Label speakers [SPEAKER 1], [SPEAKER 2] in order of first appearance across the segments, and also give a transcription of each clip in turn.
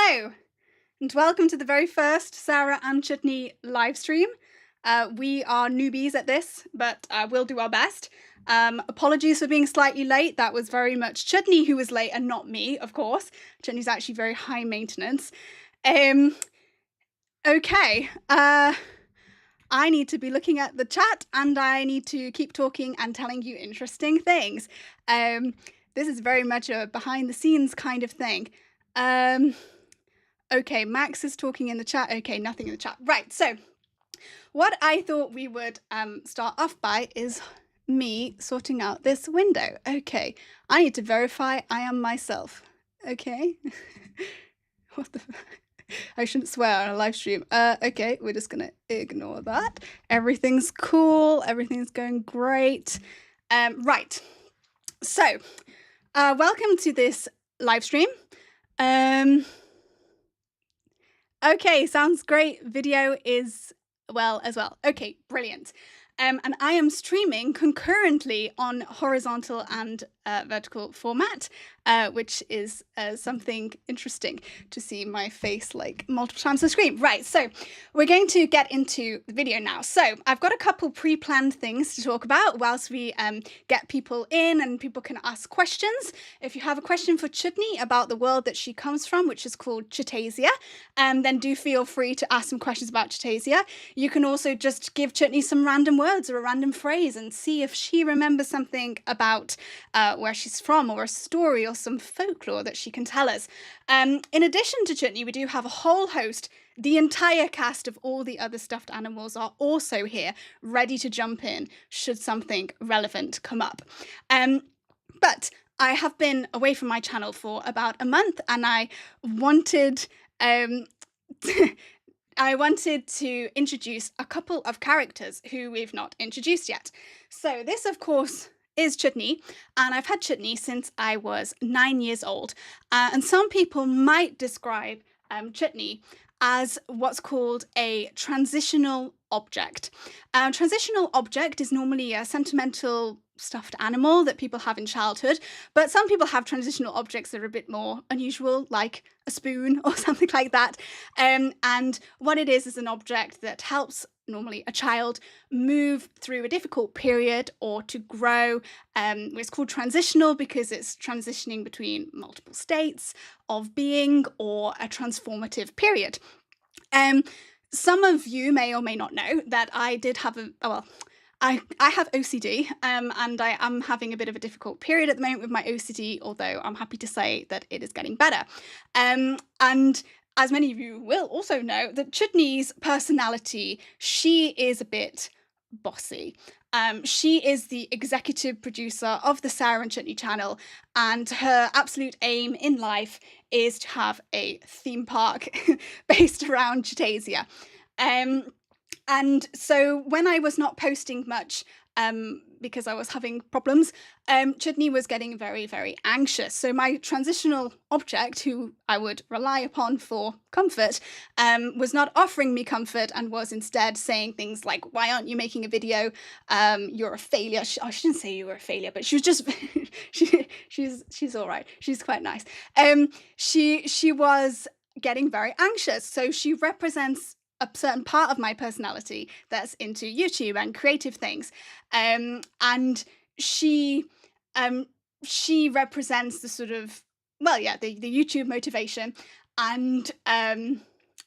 [SPEAKER 1] Hello, and welcome to the very first Sarah and Chutney live stream. We are newbies at this, but we'll do our best. Apologies for being slightly late. That was very much Chutney who was late and not me, of course. Chutney's actually very high maintenance. Okay, I need to be looking at the chat and I need to keep talking and telling you interesting things. This is very much a behind the scenes kind of thing. Okay, Max is talking in the chat. Okay, nothing in the chat. Right, so what I thought we would start off by is me sorting out this window. Okay, I need to verify I am myself. Okay. What the I shouldn't swear on a live stream. Okay, we're just gonna ignore that. Everything's cool, everything's going great. Right, so welcome to this live stream. Okay, sounds great. Video is well as well. Okay, brilliant. And I am streaming concurrently on horizontal and vertical format, which is something interesting to see my face like multiple times on the screen. Right, so we're going to get into the video now. So I've got a couple pre-planned things to talk about whilst we get people in and people can ask questions. If you have a question for Chutney about the world that she comes from, which is called Chutasia, then do feel free to ask some questions about Chutasia. You can also just give Chutney some random words or a random phrase and see if she remembers something about where she's from, or a story or some folklore that she can tell us. In addition to Chutney, we do have a whole host. The entire cast of all the other stuffed animals are also here, ready to jump in should something relevant come up. But I have been away from my channel for about a month, and I wanted I wanted to introduce a couple of characters who we've not introduced yet. So this, of course, is Chutney, and I've had Chutney since I was 9 years old. And some people might describe Chutney as what's called a transitional object. Transitional object is normally a sentimental stuffed animal that people have in childhood, but some people have transitional objects that are a bit more unusual, like a spoon or something like that. And what it is an object that helps normally a child move through a difficult period or to grow. It's called transitional because it's transitioning between multiple states of being or a transformative period. Some of you may or may not know that I did have I have OCD, and I am having a bit of a difficult period at the moment with my OCD, although I'm happy to say that it is getting better. And as many of you will also know, that Chutney's personality, she is a bit bossy. She is the executive producer of the Sarah and Chutney channel, and her absolute aim in life is to have a theme park based around Chutasia. And so when I was not posting much, because I was having problems, Chutney was getting very, very anxious. So my transitional object, who I would rely upon for comfort, was not offering me comfort and was instead saying things like, "Why aren't you making a video? You're a failure." I shouldn't say you were a failure, but she was just she's all right. She's quite nice. She was getting very anxious. So she represents a certain part of my personality that's into YouTube and creative things, and she represents the sort of, well, yeah, the YouTube motivation. And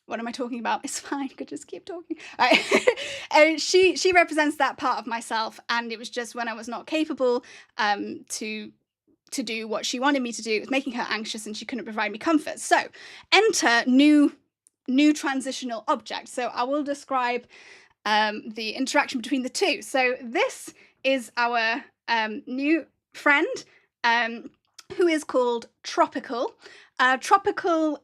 [SPEAKER 1] what am I talking about? It's fine, I could just keep talking. She represents that part of myself, and it was just when I was not capable to do what she wanted me to do, it was making her anxious and she couldn't provide me comfort. So enter new transitional object. So I will describe the interaction between the two. So this is our new friend, who is called Tropickle. Tropickle,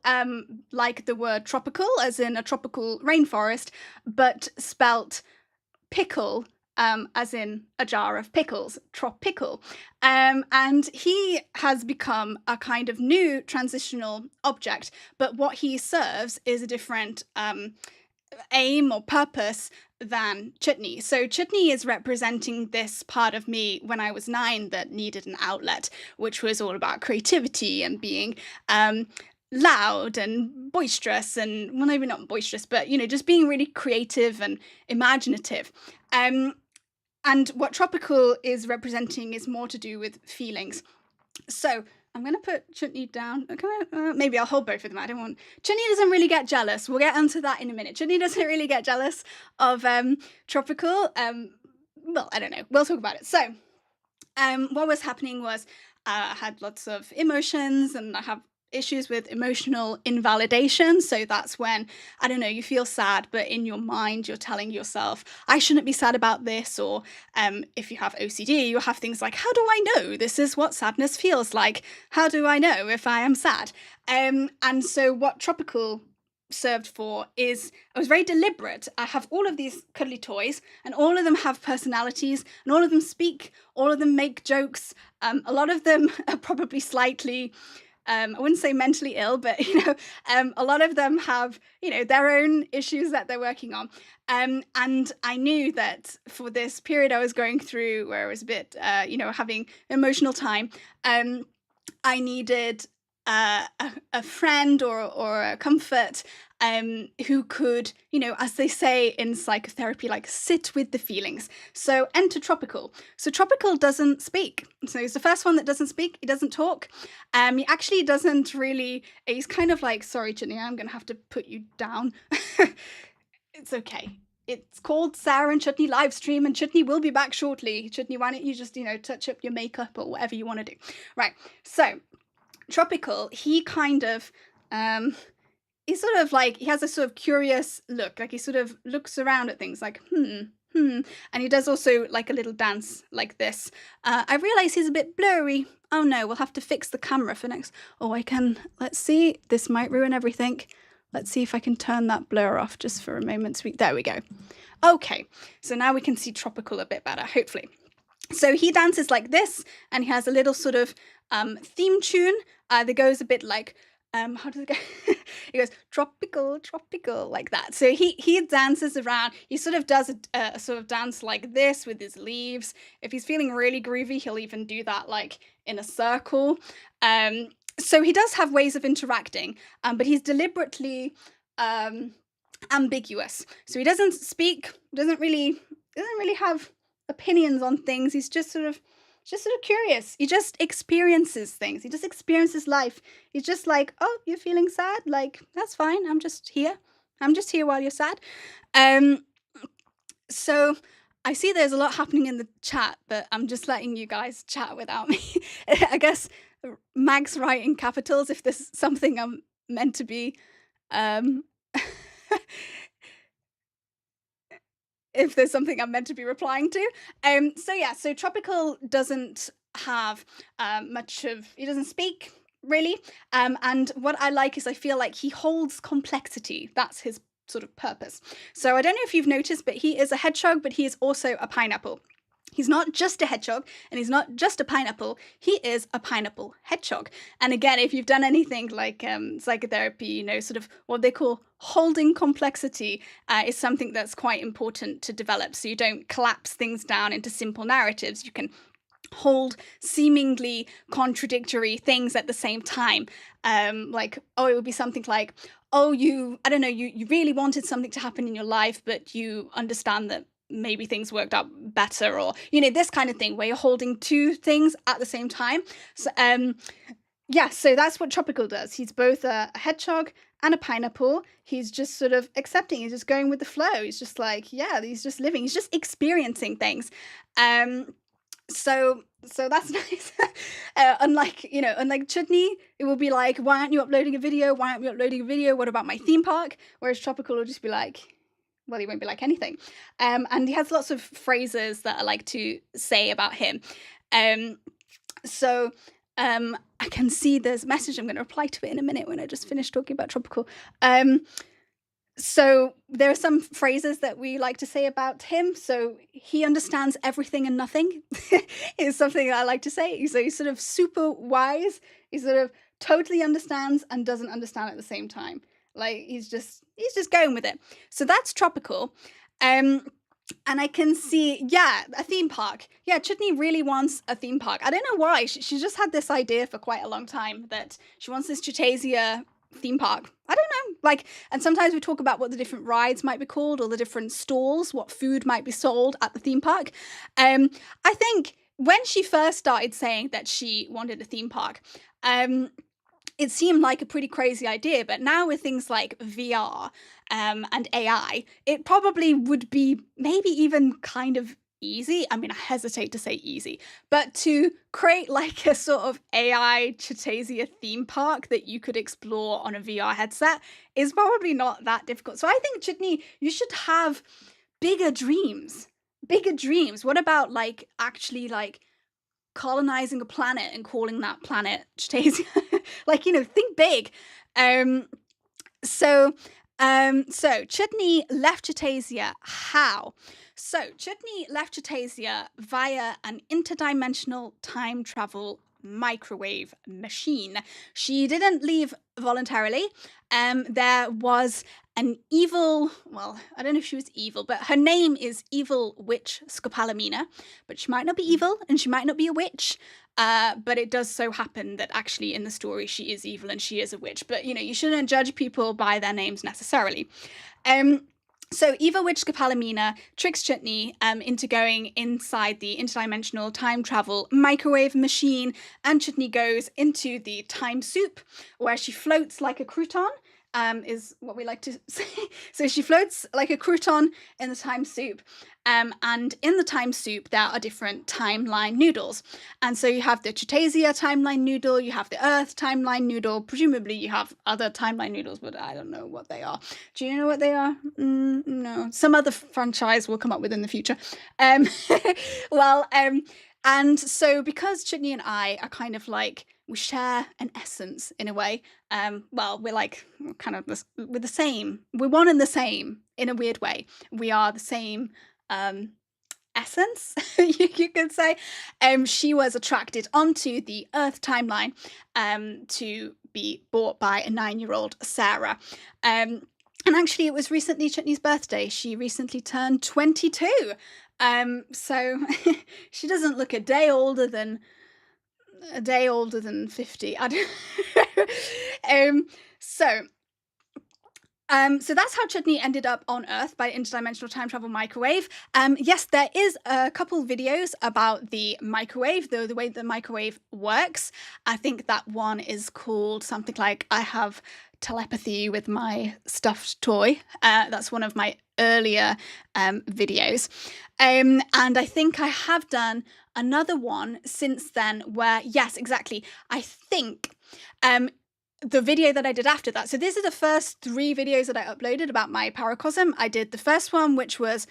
[SPEAKER 1] like the word tropical, as in a tropical rainforest, but spelt pickle, as in a jar of pickles, Tropickle. And he has become a kind of new transitional object, but what he serves is a different aim or purpose than Chutney. So Chutney is representing this part of me when I was 9 that needed an outlet, which was all about creativity and being loud and boisterous, and well, maybe not boisterous, but just being really creative and imaginative. And what Tropickle is representing is more to do with feelings. So I'm going to put Chutney down. Maybe I'll hold both of them. I don't want... Chutney doesn't really get jealous. We'll get onto that in a minute. Chutney doesn't really get jealous of Tropickle. Well, I don't know. We'll talk about it. So what was happening was I had lots of emotions, and I have issues with emotional invalidation. So that's when, I don't know, you feel sad, but in your mind you're telling yourself, I shouldn't be sad about this. Or if you have OCD, you have things like, how do I know this is what sadness feels like? How do I know if I am sad? And so what Tropickle served for is, I was very deliberate. I have all of these cuddly toys, and all of them have personalities, and all of them speak, all of them make jokes. A lot of them are probably slightly I wouldn't say mentally ill, but a lot of them have their own issues that they're working on. And I knew that for this period I was going through, where I was a bit having emotional time, I needed a friend or a comfort who could, as they say in psychotherapy, like sit with the feelings. So enter Tropickle. So Tropickle doesn't speak. So he's the first one that doesn't speak. He doesn't talk. He actually doesn't really, he's kind of like, sorry, Chutney, I'm going to have to put you down. It's okay. It's called Sarah and Chutney live stream, and Chutney will be back shortly. Chutney, why don't you just, touch up your makeup or whatever you want to do. Right. So Tropickle, he kind of, he's sort of like, he has a sort of curious look, like he sort of looks around at things like, and he does also like a little dance like this. I realise he's a bit blurry. Oh no, we'll have to fix the camera for next. Oh, let's see, this might ruin everything. Let's see if I can turn that blur off just for a moment. There we go. Okay, so now we can see Tropickle a bit better, hopefully. So he dances like this, and he has a little sort of theme tune that goes a bit like, how does it go? He goes, Tropickle, Tropickle, like that. So he dances around. He sort of does a sort of dance like this with his leaves. If he's feeling really groovy, he'll even do that like in a circle. So he does have ways of interacting, but he's deliberately ambiguous. So he doesn't speak, doesn't really have opinions on things. He's just sort of curious. He just experiences things. He just experiences life. He's just like, oh, you're feeling sad? Like, that's fine. I'm just here. I'm just here while you're sad. So I see there's a lot happening in the chat, but I'm just letting you guys chat without me. I guess Mag's right in capitals if there's something I'm meant to be if there's something I'm meant to be replying to. So Tropickle doesn't have he doesn't speak really. And what I like is I feel like he holds complexity. That's his sort of purpose. So I don't know if you've noticed, but he is a hedgehog, but he is also a pineapple. He's not just a hedgehog, and he's not just a pineapple. He is a pineapple hedgehog. And again, if you've done anything like psychotherapy, sort of what they call holding complexity is something that's quite important to develop. So you don't collapse things down into simple narratives. You can hold seemingly contradictory things at the same time. It would be something like, oh, you really wanted something to happen in your life, but you understand that maybe things worked out better, or this kind of thing where you're holding two things at the same time. So so that's what Tropickle does. He's both a hedgehog and a pineapple. He's just sort of accepting. He's just going with the flow. He's just like, yeah, he's just living. He's just experiencing things. So that's nice. Unlike Chutney, it will be like, why aren't you uploading a video? Why aren't we uploading a video? What about my theme park? Whereas Tropickle will just be like, well, he won't be like anything. And he has lots of phrases that I like to say about him. I can see there's a message. I'm going to reply to it in a minute when I just finish talking about Tropickle. So there are some phrases that we like to say about him. So he understands everything and nothing is something I like to say. So he's sort of super wise. He sort of totally understands and doesn't understand at the same time. Like he's just going with it. So that's Tropickle. And I can see, a theme park. Yeah, Chutney really wants a theme park. I don't know why. She just had this idea for quite a long time that she wants this Chutasia theme park. I don't know. Like, and sometimes we talk about what the different rides might be called or the different stalls, what food might be sold at the theme park. I think when she first started saying that she wanted a theme park, it seemed like a pretty crazy idea, but now with things like VR and AI, it probably would be maybe even kind of easy. I mean, I hesitate to say easy, but to create like a sort of AI Chutasia theme park that you could explore on a VR headset is probably not that difficult. So I think, Chutney, you should have bigger dreams. Bigger dreams. What about like actually like colonizing a planet and calling that planet Chutasia? Like, you know, think big. So Chutney left Chutasia how? So Chutney left Chutasia via an interdimensional time travel microwave machine. She didn't leave voluntarily. There was an evil, well, I don't know if she was evil, but her name is Evil Witch Scopalamina, but she might not be evil and she might not be a witch. But it does so happen that actually in the story she is evil and she is a witch. But, you know, you shouldn't judge people by their names necessarily. So Evil Witch Scopalamina tricks Chutney into going inside the interdimensional time travel microwave machine, and Chutney goes into the time soup where she floats like a crouton. Is what we like to say. So she floats like a crouton in the time soup. And in the time soup, there are different timeline noodles. And so you have the Chutasia timeline noodle, you have the Earth timeline noodle, presumably you have other timeline noodles, but I don't know what they are. Do you know what they are? No. Some other franchise will come up with in the future. And so because Chutney and I are kind of like, we share an essence in a way. We're the same. We're one and the same in a weird way. We are the same essence, you could say. She was attracted onto the Earth timeline to be bought by a 9-year-old Sarah. And actually, it was recently Chutney's birthday. She recently turned 22. So she doesn't look a day older than 50. I don't. So that's how Chutney ended up on Earth by interdimensional time travel microwave. Yes, there is a couple videos about the microwave, the way the microwave works. I think that one is called something like I Have Telepathy with My Stuffed Toy. That's one of my earlier videos. And I think I have done another one since then where, yes, exactly. I think the video that I did after that. So these are the first 3 videos that I uploaded about my paracosm. I did the first one, which was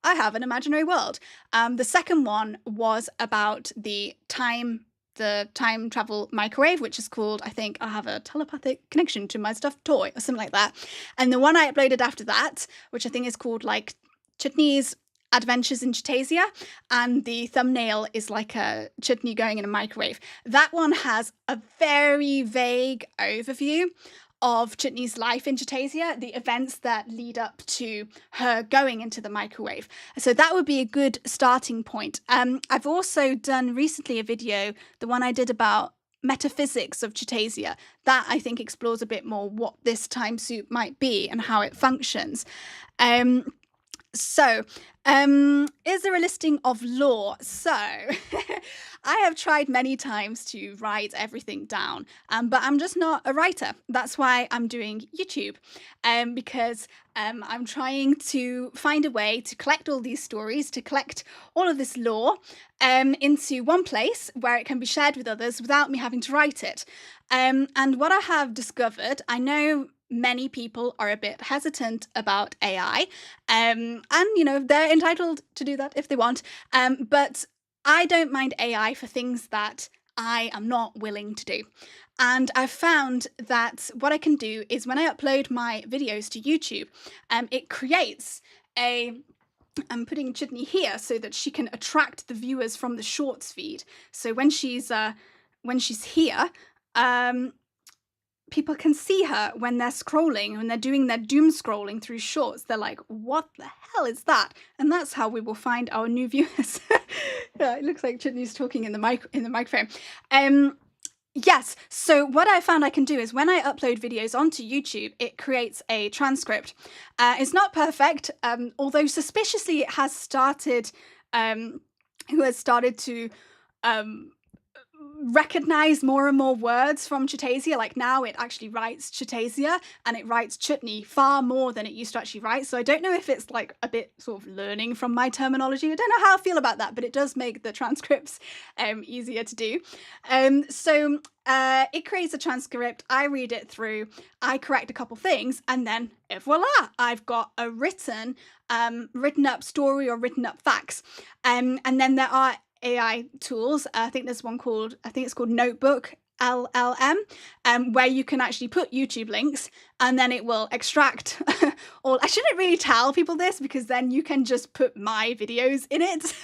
[SPEAKER 1] I have an imaginary world. The second one was about the time travel microwave, which is called, I think, I Have a Telepathic Connection to My Stuffed Toy or something like that. And the one I uploaded after that, which I think is called like Chutney's Adventures in Chutasia, and the thumbnail is like a Chutney going in a microwave. That one has a very vague overview of Chutney's life in Chutasia, the events that lead up to her going into the microwave. So that would be a good starting point. I've also done recently a video, the one I did about metaphysics of Chutasia. That I think explores a bit more what this time soup might be and how it functions. Is there a listing of lore? So, I have tried many times to write everything down, but I'm just not a writer. That's why I'm doing YouTube, because I'm trying to find a way to collect all these stories, to collect all of this lore into one place where it can be shared with others without me having to write it. And what I have discovered, I know many people are a bit hesitant about AI, and you know, they're entitled to do that if they want, but I don't mind AI for things that I am not willing to do. And I've found that what I can do is when I upload my videos to YouTube, it creates I'm putting Chutney here so that she can attract the viewers from the shorts feed. So when she's here, people can see her when they're scrolling, when they're doing their doom scrolling through shorts. They're like, what the hell is that? And that's how we will find our new viewers. Yeah, it looks like Chutney's talking in the microphone. Yes. So what I found I can do is when I upload videos onto YouTube, it creates a transcript. It's not perfect, although suspiciously it has started. Who has started to um, recognize more and more words from Chutasia. Like now it actually writes Chutasia and it writes Chutney far more than it used to actually write. So I don't know if it's like a bit sort of learning from my terminology. I don't know how I feel about that, but it does make the transcripts easier to do. It creates a transcript, I read it through, I correct a couple things, and then voila, I've got a written up story or written up facts. And then there are AI tools. I think there's one called, I think it's called Notebook LLM, where you can actually put YouTube links and then it will extract all. I shouldn't really tell people this because then you can just put my videos in it.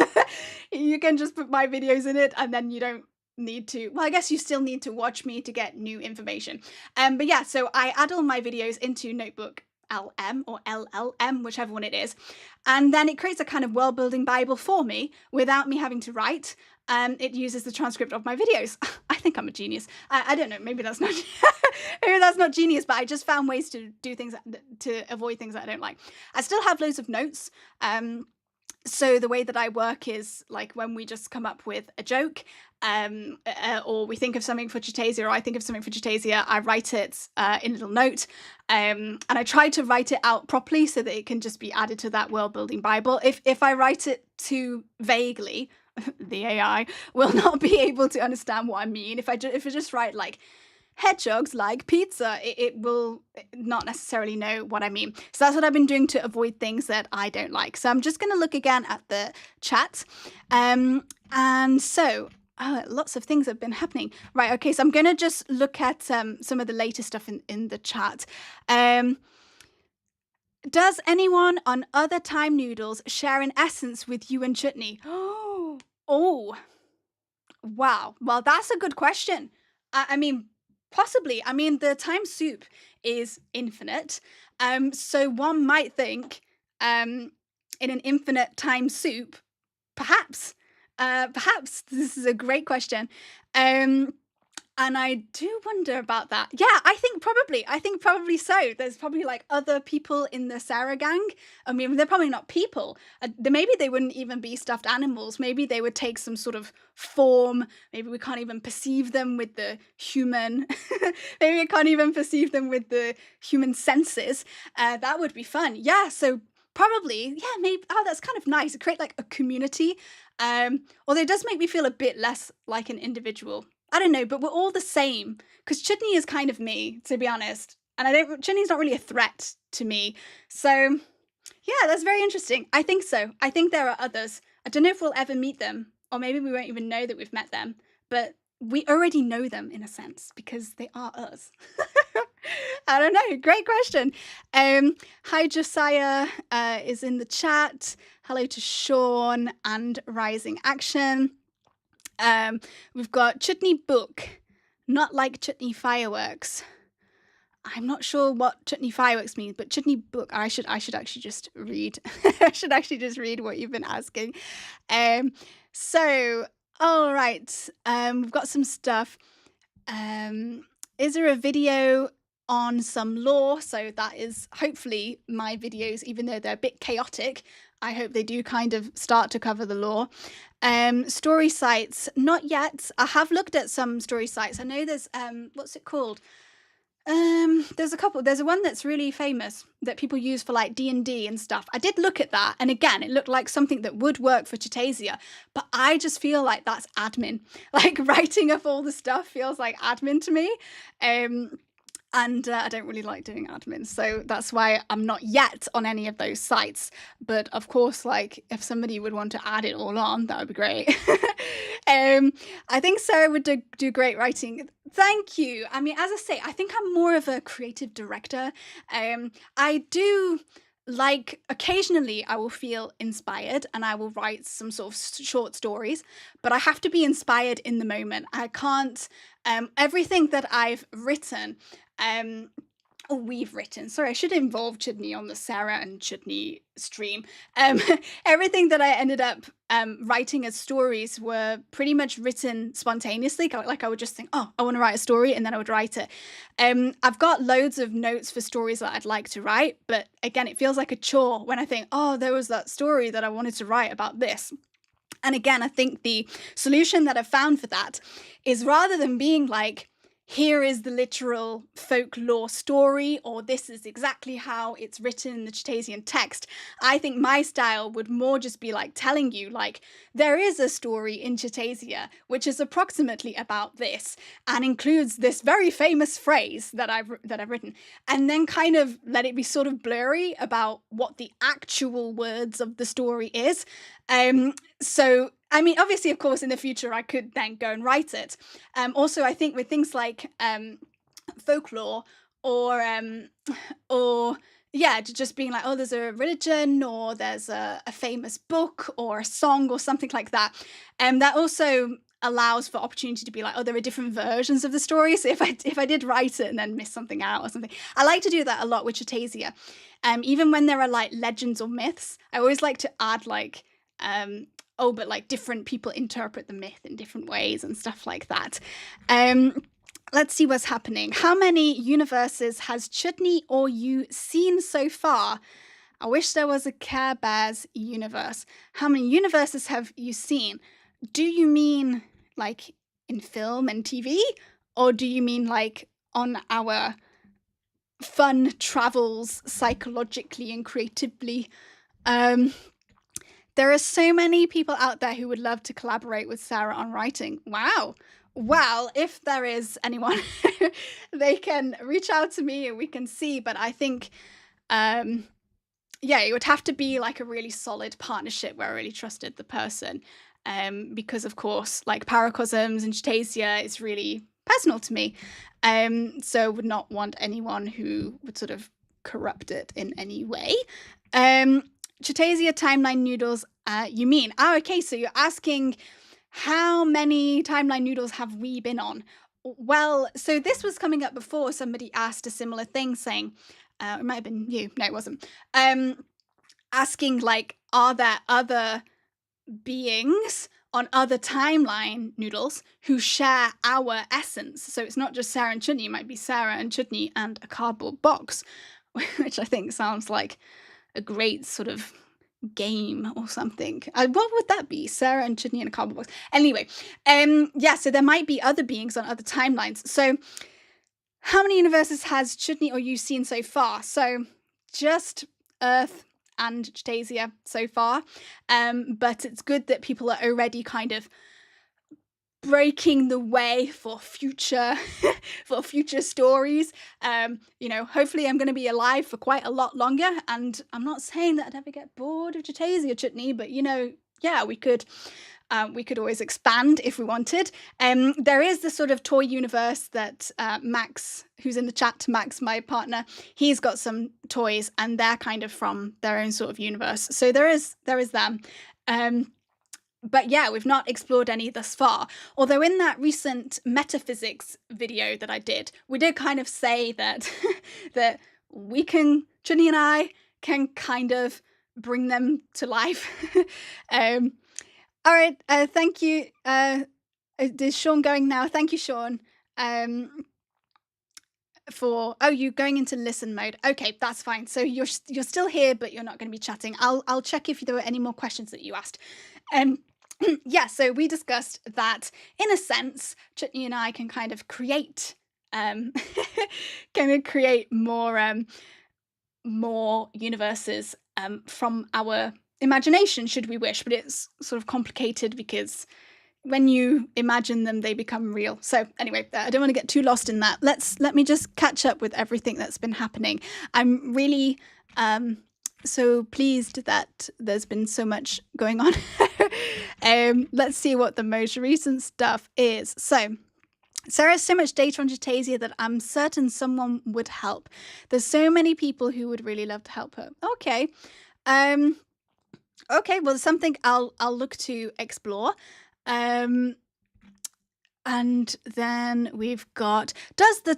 [SPEAKER 1] You can just put my videos in it and then you don't need to, well, I guess you still need to watch me to get new information. But yeah, so I add all my videos into Notebook LM or LLM, whichever one it is. And then it creates a kind of world building Bible for me without me having to write. It uses the transcript of my videos. I think I'm a genius. I don't know, maybe that's not maybe that's not genius, but I just found ways to do things to avoid things that I don't like. I still have loads of notes. So the way that I work is like when we just come up with a joke, or we think of something for Chutasia, or I think of something for Chutasia, I write it in a little note, and I try to write it out properly so that it can just be added to that world building Bible. If I write it too vaguely, the AI will not be able to understand what I mean. If I just write like hedgehogs like pizza, it will not necessarily know what I mean. So that's what I've been doing to avoid things that I don't like. So I'm just going to look again at the chat. And so lots of things have been happening. Right, okay, so I'm going to just look at some of the latest stuff in the chat. Does anyone on Other Time Noodles share an essence with you and Chutney? Oh, wow. Well, that's a good question. I mean, possibly. I mean, the time soup is infinite. So one might think in an infinite time soup, perhaps this is a great question. And I do wonder about that. Yeah, I think probably so. There's probably like other people in the Sarah gang. I mean, they're probably not people. Maybe they wouldn't even be stuffed animals. Maybe they would take some sort of form. Maybe we can't even perceive them with the human. Maybe we can't even perceive them with the human senses. That would be fun. Yeah, so probably, yeah, maybe. Oh, that's kind of nice. Create like a community. Although it does make me feel a bit less like an individual. I don't know, but we're all the same. Because Chutney is kind of me, to be honest. And Chutney's not really a threat to me. So, yeah, that's very interesting. I think so. I think there are others. I don't know if we'll ever meet them. Or maybe we won't even know that we've met them. But we already know them, in a sense, because they are us. I don't know. Great question. Hi, Josiah is in the chat. Hello to Sean and Rising Action. We've got Chutney book, not like Chutney fireworks. I'm not sure what Chutney fireworks means, but Chutney book, I should actually just read. I should actually just read what you've been asking. So, all right, we've got some stuff. Is there a video on some lore? So that is hopefully my videos, even though they're a bit chaotic. I hope they do kind of start to cover the lore. Story sites, not yet. I have looked at some story sites. I know there's what's it called? There's a couple. There's one that's really famous that people use for like D&D and stuff. I did look at that, and again, it looked like something that would work for Chutasia, but I just feel like that's admin. Like writing up all the stuff feels like admin to me. And I don't really like doing admin, so that's why I'm not yet on any of those sites. But of course, like if somebody would want to add it all on, that would be great. I think Sarah would do great writing. Thank you. I mean, as I say, I think I'm more of a creative director. I do like occasionally I will feel inspired and I will write some sort of short stories, but I have to be inspired in the moment. I can't everything that I've written or we've written. Sorry, I should involve Chutney on the Sarah and Chutney stream. Um, Everything that I ended up writing as stories were pretty much written spontaneously. Like I would just think, oh, I want to write a story, and then I would write it. I've got loads of notes for stories that I'd like to write, but again, it feels like a chore when I think, oh, there was that story that I wanted to write about this. And again, I think the solution that I've found for that is, rather than being like, here is the literal folklore story, or this is exactly how it's written in the Chutasian text, I think my style would more just be like telling you, like, there is a story in Chutasia which is approximately about this and includes this very famous phrase that I've written, and then kind of let it be sort of blurry about what the actual words of the story is. So, I mean, obviously, of course, in the future, I could then go and write it. Also, I think with things like folklore or yeah, just being like, oh, there's a religion, or there's a famous book or a song or something like that. That also allows for opportunity to be like, oh, there are different versions of the story. So if I did write it and then miss something out or something, I like to do that a lot with Chutasia. Even when there are like legends or myths, I always like to add like, but like different people interpret the myth in different ways and stuff like that. Let's see what's happening. How many universes has Chutney or you seen so far? I wish there was a Care Bears universe. How many universes have you seen? Do you mean like in film and TV? Or do you mean like on our fun travels psychologically and creatively? There are so many people out there who would love to collaborate with Sarah on writing. Wow. Well, if there is anyone, they can reach out to me and we can see. But I think, yeah, it would have to be like a really solid partnership where I really trusted the person. Because, of course, like paracosms and Chutasia is really personal to me. So would not want anyone who would sort of corrupt it in any way. Chutasia timeline noodles, you mean? Oh, okay, so you're asking how many timeline noodles have we been on? Well, so this was coming up before. Somebody asked a similar thing, saying, it might have been you. No, it wasn't. Asking, like, are there other beings on other timeline noodles who share our essence? So it's not just Sarah and Chutney. It might be Sarah and Chutney and a cardboard box, which I think sounds like a great sort of game or something. What would that be? Sarah and Chutney in a cardboard box. Anyway, yeah, so there might be other beings on other timelines. So how many universes has Chutney or you seen so far? So just Earth and Chutasia so far. But it's good that people are already kind of breaking the way for future for future stories. Hopefully I'm going to be alive for quite a lot longer, and I'm not saying that I'd ever get bored of Chutasia Chutney, but yeah, we could always expand if we wanted. There is the sort of toy universe that Max, who's in the chat, Max, my partner, he's got some toys, and they're kind of from their own sort of universe. So there is them. But yeah, we've not explored any thus far. Although in that recent metaphysics video that I did, we did kind of say that that Chutney and I can kind of bring them to life. All right, thank you. Is Sean going now? Thank you, Sean. You're going into listen mode. Okay, that's fine. So you're still here, but you're not going to be chatting. I'll check if there were any more questions that you asked. Yeah, so we discussed that in a sense, Chutney and I can kind of create more universes from our imagination, should we wish. But it's sort of complicated because when you imagine them, they become real. So anyway, I don't want to get too lost in that. Let me just catch up with everything that's been happening. I'm really so pleased that there's been so much going on. Let's see what the most recent stuff is. So Sarah has so much data on Chutasia that I'm certain someone would help. There's so many people who would really love to help her. Okay. Okay, well, something I'll look to explore. And then we've got, does the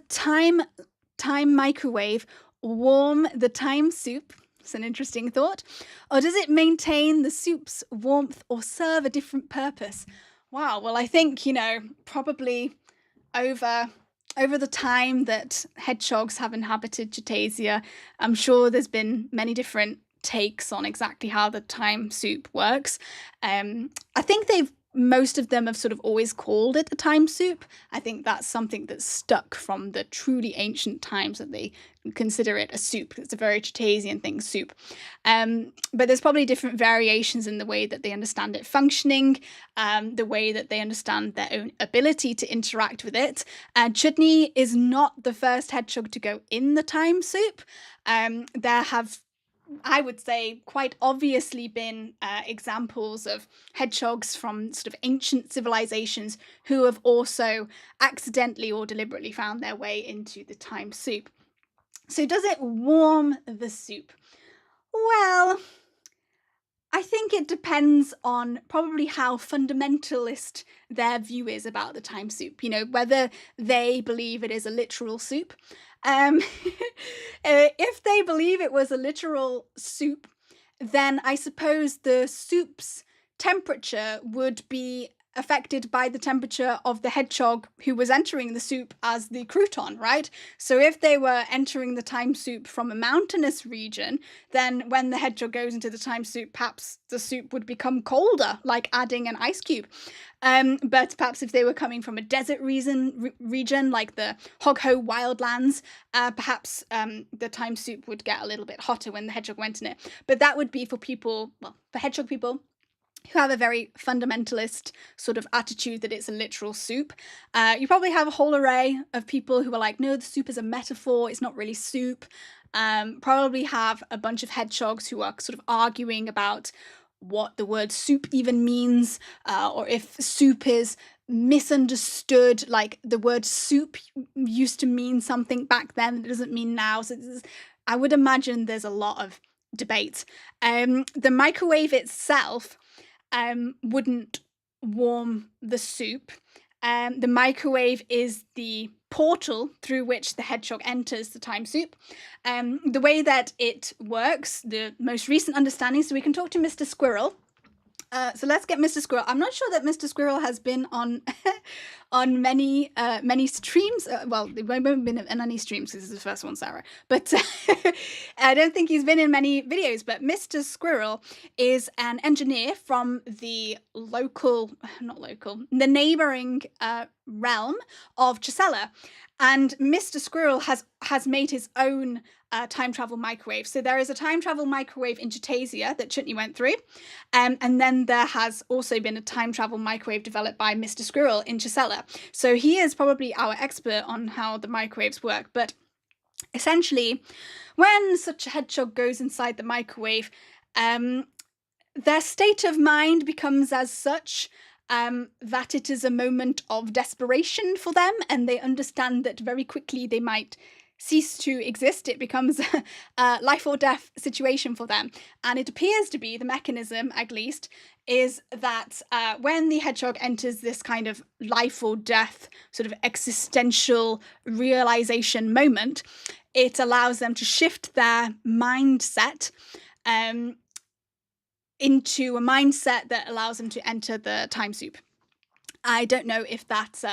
[SPEAKER 1] time microwave warm the time soup? It's an interesting thought. Or does it maintain the soup's warmth or serve a different purpose? Wow, well, I think, probably over the time that hedgehogs have inhabited Chutasia, I'm sure there's been many different takes on exactly how the time soup works. I think most of them have sort of always called it a time soup. I think that's something that's stuck from the truly ancient times, that they consider it a soup. It's a very Chutasian thing, soup. But there's probably different variations in the way that they understand it functioning, the way that they understand their own ability to interact with it. Chutney is not the first hedgehog to go in the time soup. There have, I would say, quite obviously been examples of hedgehogs from sort of ancient civilizations who have also accidentally or deliberately found their way into the time soup. So does it warm the soup? Well, I think it depends on probably how fundamentalist their view is about the time soup, whether they believe it is a literal soup. If they believe it was a literal soup, then I suppose the soup's temperature would be affected by the temperature of the hedgehog who was entering the soup as the crouton, right? So if they were entering the time soup from a mountainous region, then when the hedgehog goes into the time soup, perhaps the soup would become colder, like adding an ice cube. But perhaps if they were coming from a desert region like the Hogho wildlands, perhaps the time soup would get a little bit hotter when the hedgehog went in it. But that would be for hedgehog people who have a very fundamentalist sort of attitude that it's a literal soup. You probably have a whole array of people who are like, no, the soup is a metaphor, it's not really soup. Probably have a bunch of hedgehogs who are sort of arguing about what the word soup even means, or if soup is misunderstood, like the word soup used to mean something back then that it doesn't mean now. So I would imagine there's a lot of debate. The microwave itself wouldn't warm the soup. The microwave is the portal through which the hedgehog enters the time soup. The way that it works, the most recent understanding, so we can talk to Mr. Squirrel. So let's get Mr. Squirrel. I'm not sure that Mr. Squirrel has been on on many streams. Well, they haven't been in any streams because this is the first one, Sarah. But I don't think he's been in many videos. But Mr. Squirrel is an engineer from the neighbouring realm of Chusella. And Mr. Squirrel has made his own time travel microwave. So there is a time travel microwave in Chutasia that Chutney went through. And then there has also been a time travel microwave developed by Mr. Squirrel in Chusella. So he is probably our expert on how the microwaves work. But essentially, when such a hedgehog goes inside the microwave, their state of mind becomes as such that it is a moment of desperation for them, and they understand that very quickly they might cease to exist. It becomes a life or death situation for them. And it appears to be, the mechanism at least, is that when the hedgehog enters this kind of life or death sort of existential realization moment, it allows them to shift their mindset into a mindset that allows them to enter the time soup. I don't know if that's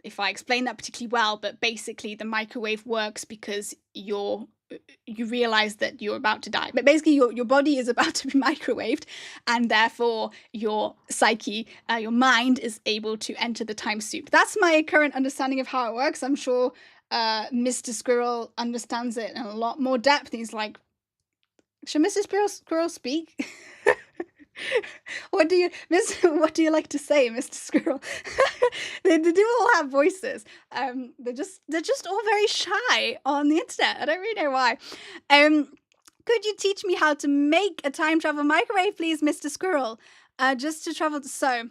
[SPEAKER 1] if I explain that particularly well, but basically the microwave works because you realize that you're about to die. But basically your body is about to be microwaved, and therefore your psyche, your mind is able to enter the time soup. That's my current understanding of how it works. I'm sure Mr. Squirrel understands it in a lot more depth. He's like, should Mr. Squirrel speak? What do you like to say, Mr. Squirrel? They do all have voices. They're just all very shy on the internet. I don't really know why. Could you teach me how to make a time travel microwave, please, Mr. Squirrel? Just to travel. So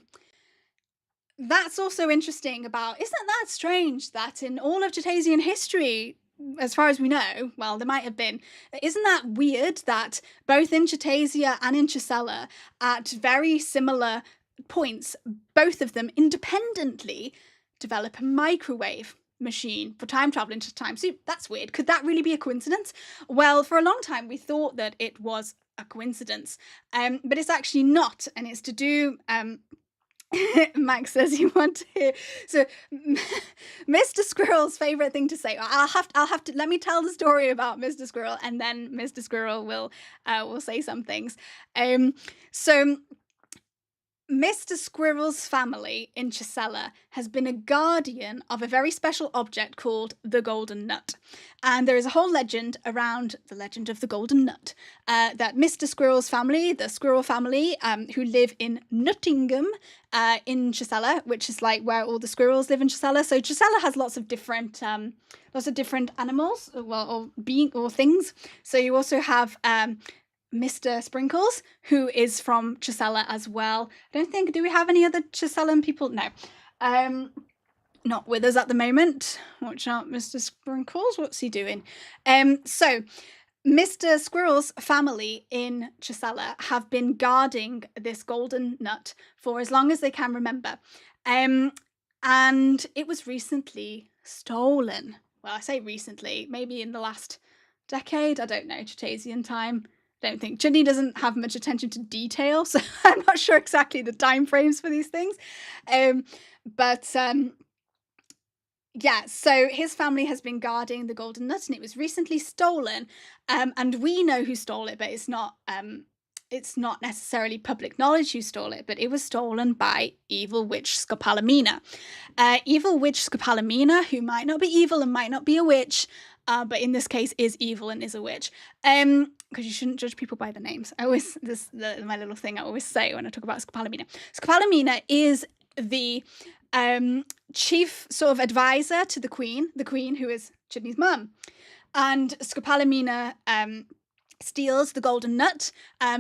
[SPEAKER 1] that's also interesting about. Isn't that strange that in all of Chutasian history, as far as we know, well, there might have been. Isn't that weird that both in Chutasia and in Chusella, at very similar points, both of them independently develop a microwave? machine for time travel into time. So that's weird. Could that really be a coincidence? Well, for a long time we thought that it was a coincidence, but it's actually not, and it's to do. Max says you want to hear. So, Mr. Squirrel's favorite thing to say. I'll have to let me tell the story about Mr. Squirrel, and then Mr. Squirrel will say some things. So. Mr. Squirrel's family in Chutasia has been a guardian of a very special object called the Golden Nut. And there is a whole legend around the legend of the Golden Nut, that Mr. Squirrel's family, the Squirrel family, who live in Nuttingham in Chutasia, which is like where all the squirrels live in Chutasia. So Chutasia has lots of different animals, or things. So you also have Mr. Sprinkles, who is from Chutasia as well. I don't think, do we have any other Chutasian people? No. Not with us at the moment. Watch out, Mr. Sprinkles. What's he doing? So Mr. Squirrel's family in Chutasia have been guarding this golden nut for as long as they can remember. And it was recently stolen. Well, I say recently, maybe in the last decade. I don't know, Chutasian time. Don't think. Chutney doesn't have much attention to detail, so I'm not sure exactly the time frames for these things. Yeah, so his family has been guarding the golden nut, and it was recently stolen. And we know who stole it, but it's not necessarily public knowledge who stole it, but it was stolen by evil witch Scopolamina. Evil witch Scopolamina, who might not be evil and might not be a witch, but in this case is evil and is a witch. Because you shouldn't judge people by the names. My little thing I always say when I talk about Scopolamina. Scopolamina is the chief sort of advisor to the queen who is Chutney's mum. And Scopolamina steals the golden nut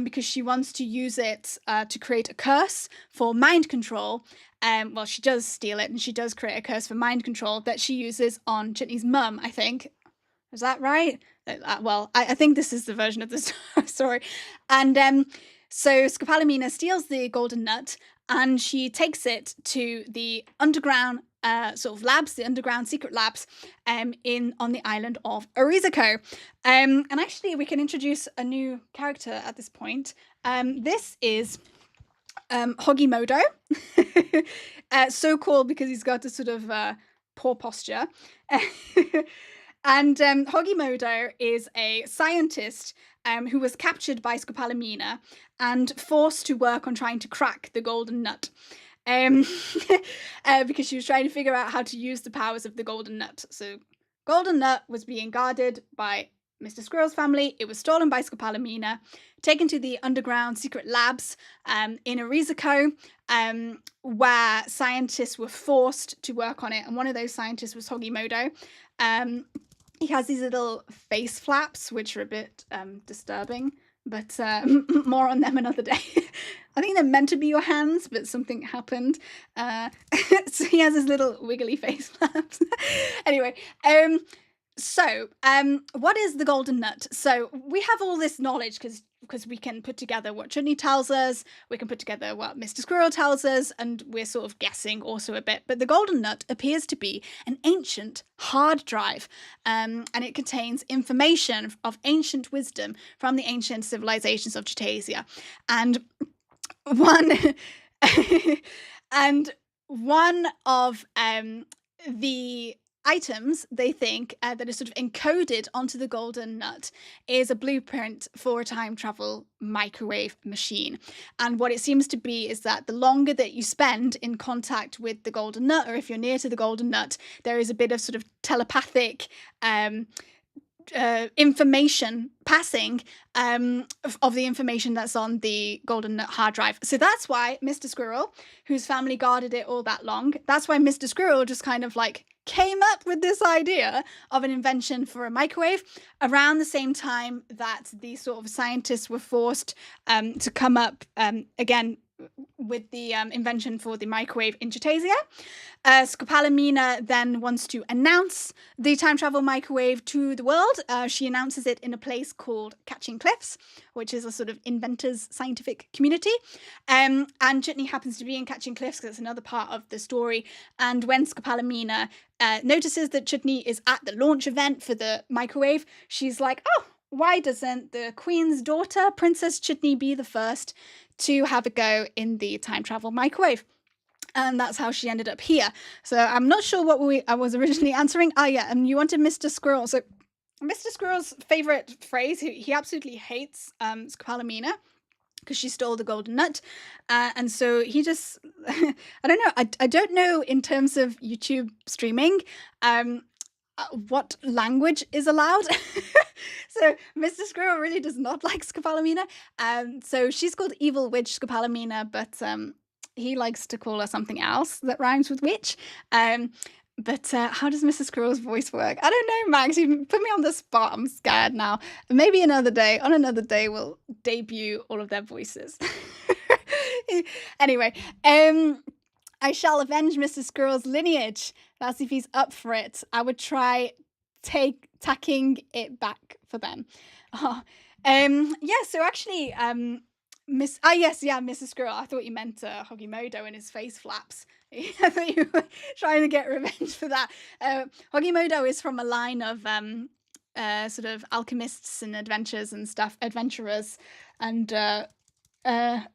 [SPEAKER 1] because she wants to use it to create a curse for mind control. Well, she does steal it, and she does create a curse for mind control that she uses on Chutney's mum, I think. Is that right? Well, I think this is the version of the story. And so Scopolamina steals the golden nut, and she takes it to the underground sort of labs, the underground secret labs on the island of Erizycoans. And actually, we can introduce a new character at this point. This is Hogimodo. So cool because he's got this sort of poor posture. And Hogimodo is a scientist who was captured by Scopolamina and forced to work on trying to crack the golden nut. Because she was trying to figure out how to use the powers of the golden nut. So golden nut was being guarded by Mr. Squirrel's family. It was stolen by Scopolamina, taken to the underground secret labs in Erizycoans, where scientists were forced to work on it. And one of those scientists was Hogimodo. He has these little face flaps, which are a bit disturbing, but more on them another day. I think they're meant to be your hands, but something happened. So he has his little wiggly face flaps. Anyway, so what is the golden nut? So we have all this knowledge because we can put together what Chutney tells us, we can put together what Mr. Squirrel tells us, and we're sort of guessing also a bit. But the golden nut appears to be an ancient hard drive, and it contains information of ancient wisdom from the ancient civilizations of Chutasia. And one of the items they think that is sort of encoded onto the golden nut is a blueprint for a time travel microwave machine. And what it seems to be is that the longer that you spend in contact with the golden nut, or if you're near to the golden nut, there is a bit of sort of telepathic information passing of the information that's on the golden nut hard drive. So that's why Mr. Squirrel, whose family guarded it all that long, that's why Mr. Squirrel just kind of like came up with this idea of an invention for a microwave around the same time that the sort of scientists were forced to come up again with the invention for the microwave in Chutasia. Scopolamina then wants to announce the time travel microwave to the world. She announces it in a place called Catching Cliffs, which is a sort of inventors' scientific community. And Chutney happens to be in Catching Cliffs because it's another part of the story. And when Scopolamina notices that Chutney is at the launch event for the microwave, she's like, oh, why doesn't the Queen's daughter, Princess Chutney, be the first to have a go in the time travel microwave? And that's how she ended up here. So I'm not sure what I was originally answering. Oh yeah, and you wanted Mr. Squirrel. So Mr. Squirrel's favourite phrase, he absolutely hates Scopolamina because she stole the golden nut. And so he just, I don't know, I don't know in terms of YouTube streaming, what language is allowed. So Mr. Squirrel really does not like Scopolamina. So she's called Evil Witch Scopolamina, but he likes to call her something else that rhymes with witch. But how does Mr. Squirrel's voice work? I don't know, Max. You put me on the spot. I'm scared now. Maybe on another day, we'll debut all of their voices. Anyway, I shall avenge Mr. Squirrel's lineage. That's if he's up for it. I would try tacking it back for them. Oh, yeah, so actually, Mr. Squirrel. I thought you meant Hogimodo and his face flaps. I thought you were trying to get revenge for that. Hogimodo is from a line of sort of alchemists and adventurers. And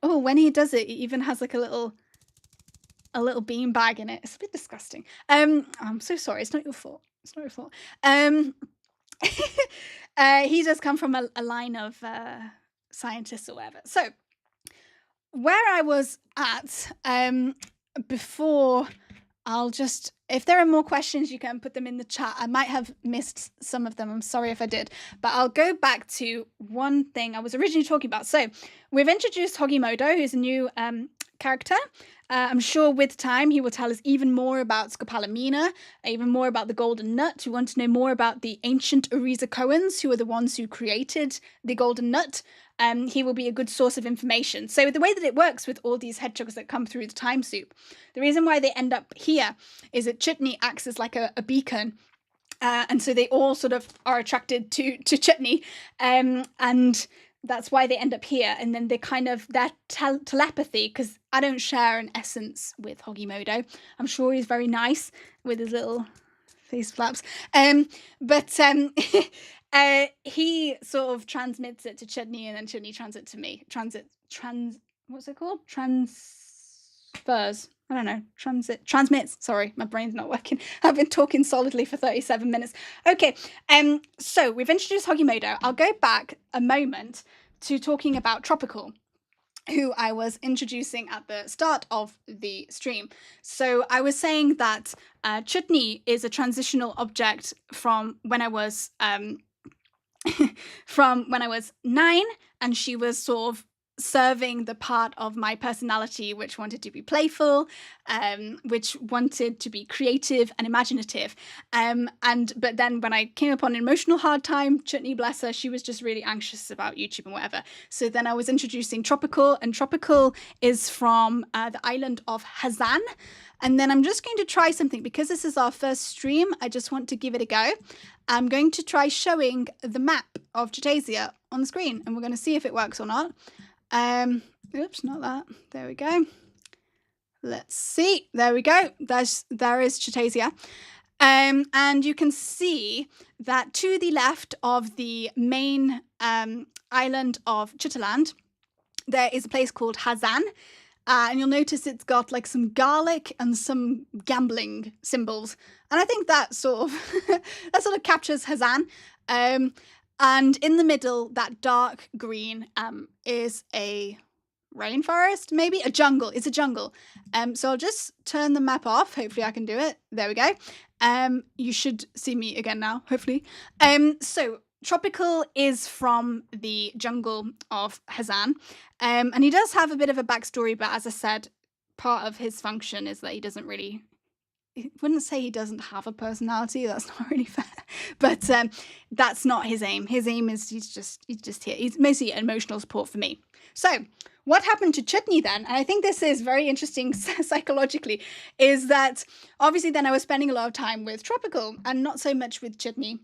[SPEAKER 1] when he does it, he even has like a little bean bag in it. It's a bit disgusting. I'm so sorry. It's not your fault. He does come from a line of scientists or whatever. So where I was at before, if there are more questions, you can put them in the chat. I might have missed some of them. I'm sorry if I did, but I'll go back to one thing I was originally talking about. So we've introduced Hogimodo, who's a new character. I'm sure with time he will tell us even more about Scopolamina, even more about the golden nut. We want to know more about the ancient Erizycoans, who are the ones who created the golden nut. He will be a good source of information. So the way that it works with all these hedgehogs that come through the time soup, the reason why they end up here is that Chutney acts as like a beacon. And so they all sort of are attracted to Chutney. And that's why they end up here. And then they kind of, their telepathy, because I don't share an essence with Hogimodo. I'm sure he's very nice with his little face flaps. He sort of transmits it to Chutney, and then Chutney transmits it to me. What's it called? Transfers. I don't know. Transmits. Sorry, my brain's not working. I've been talking solidly for 37 minutes. Okay, so we've introduced Hogimodo. I'll go back a moment to talking about Tropickle, who I was introducing at the start of the stream. So I was saying that Chutney is a transitional object from when I was 9, and she was sort of serving the part of my personality which wanted to be playful, which wanted to be creative and imaginative, but then when I came upon an emotional hard time, Chutney, bless her, she was just really anxious about YouTube and whatever. So then I was introducing Tropickle, and Tropickle is from the island of Hazan. And then I'm just going to try something because this is our first stream. I just want to give it a go. I'm going to try showing the map of Chutasia on the screen, and we're going to see if it works or not. Oops, not that. There we go. Let's see. There we go. There is Chutasia. And you can see that to the left of the main island of Chutaland, there is a place called Hazan. And you'll notice it's got like some garlic and some gambling symbols. And I think that sort of captures Hazan. And in the middle, that dark green is a rainforest, maybe? A jungle. It's a jungle. So I'll just turn the map off. Hopefully I can do it. There we go. You should see me again now, hopefully. So Tropickle is from the jungle of Hazan. And he does have a bit of a backstory, but as I said, part of his function is that he wouldn't say he doesn't have a personality. That's not really fair. But that's not his aim. His aim is he's just here. He's mostly emotional support for me. So what happened to Chutney then, and I think this is very interesting psychologically, is that obviously then I was spending a lot of time with Tropickle and not so much with Chutney.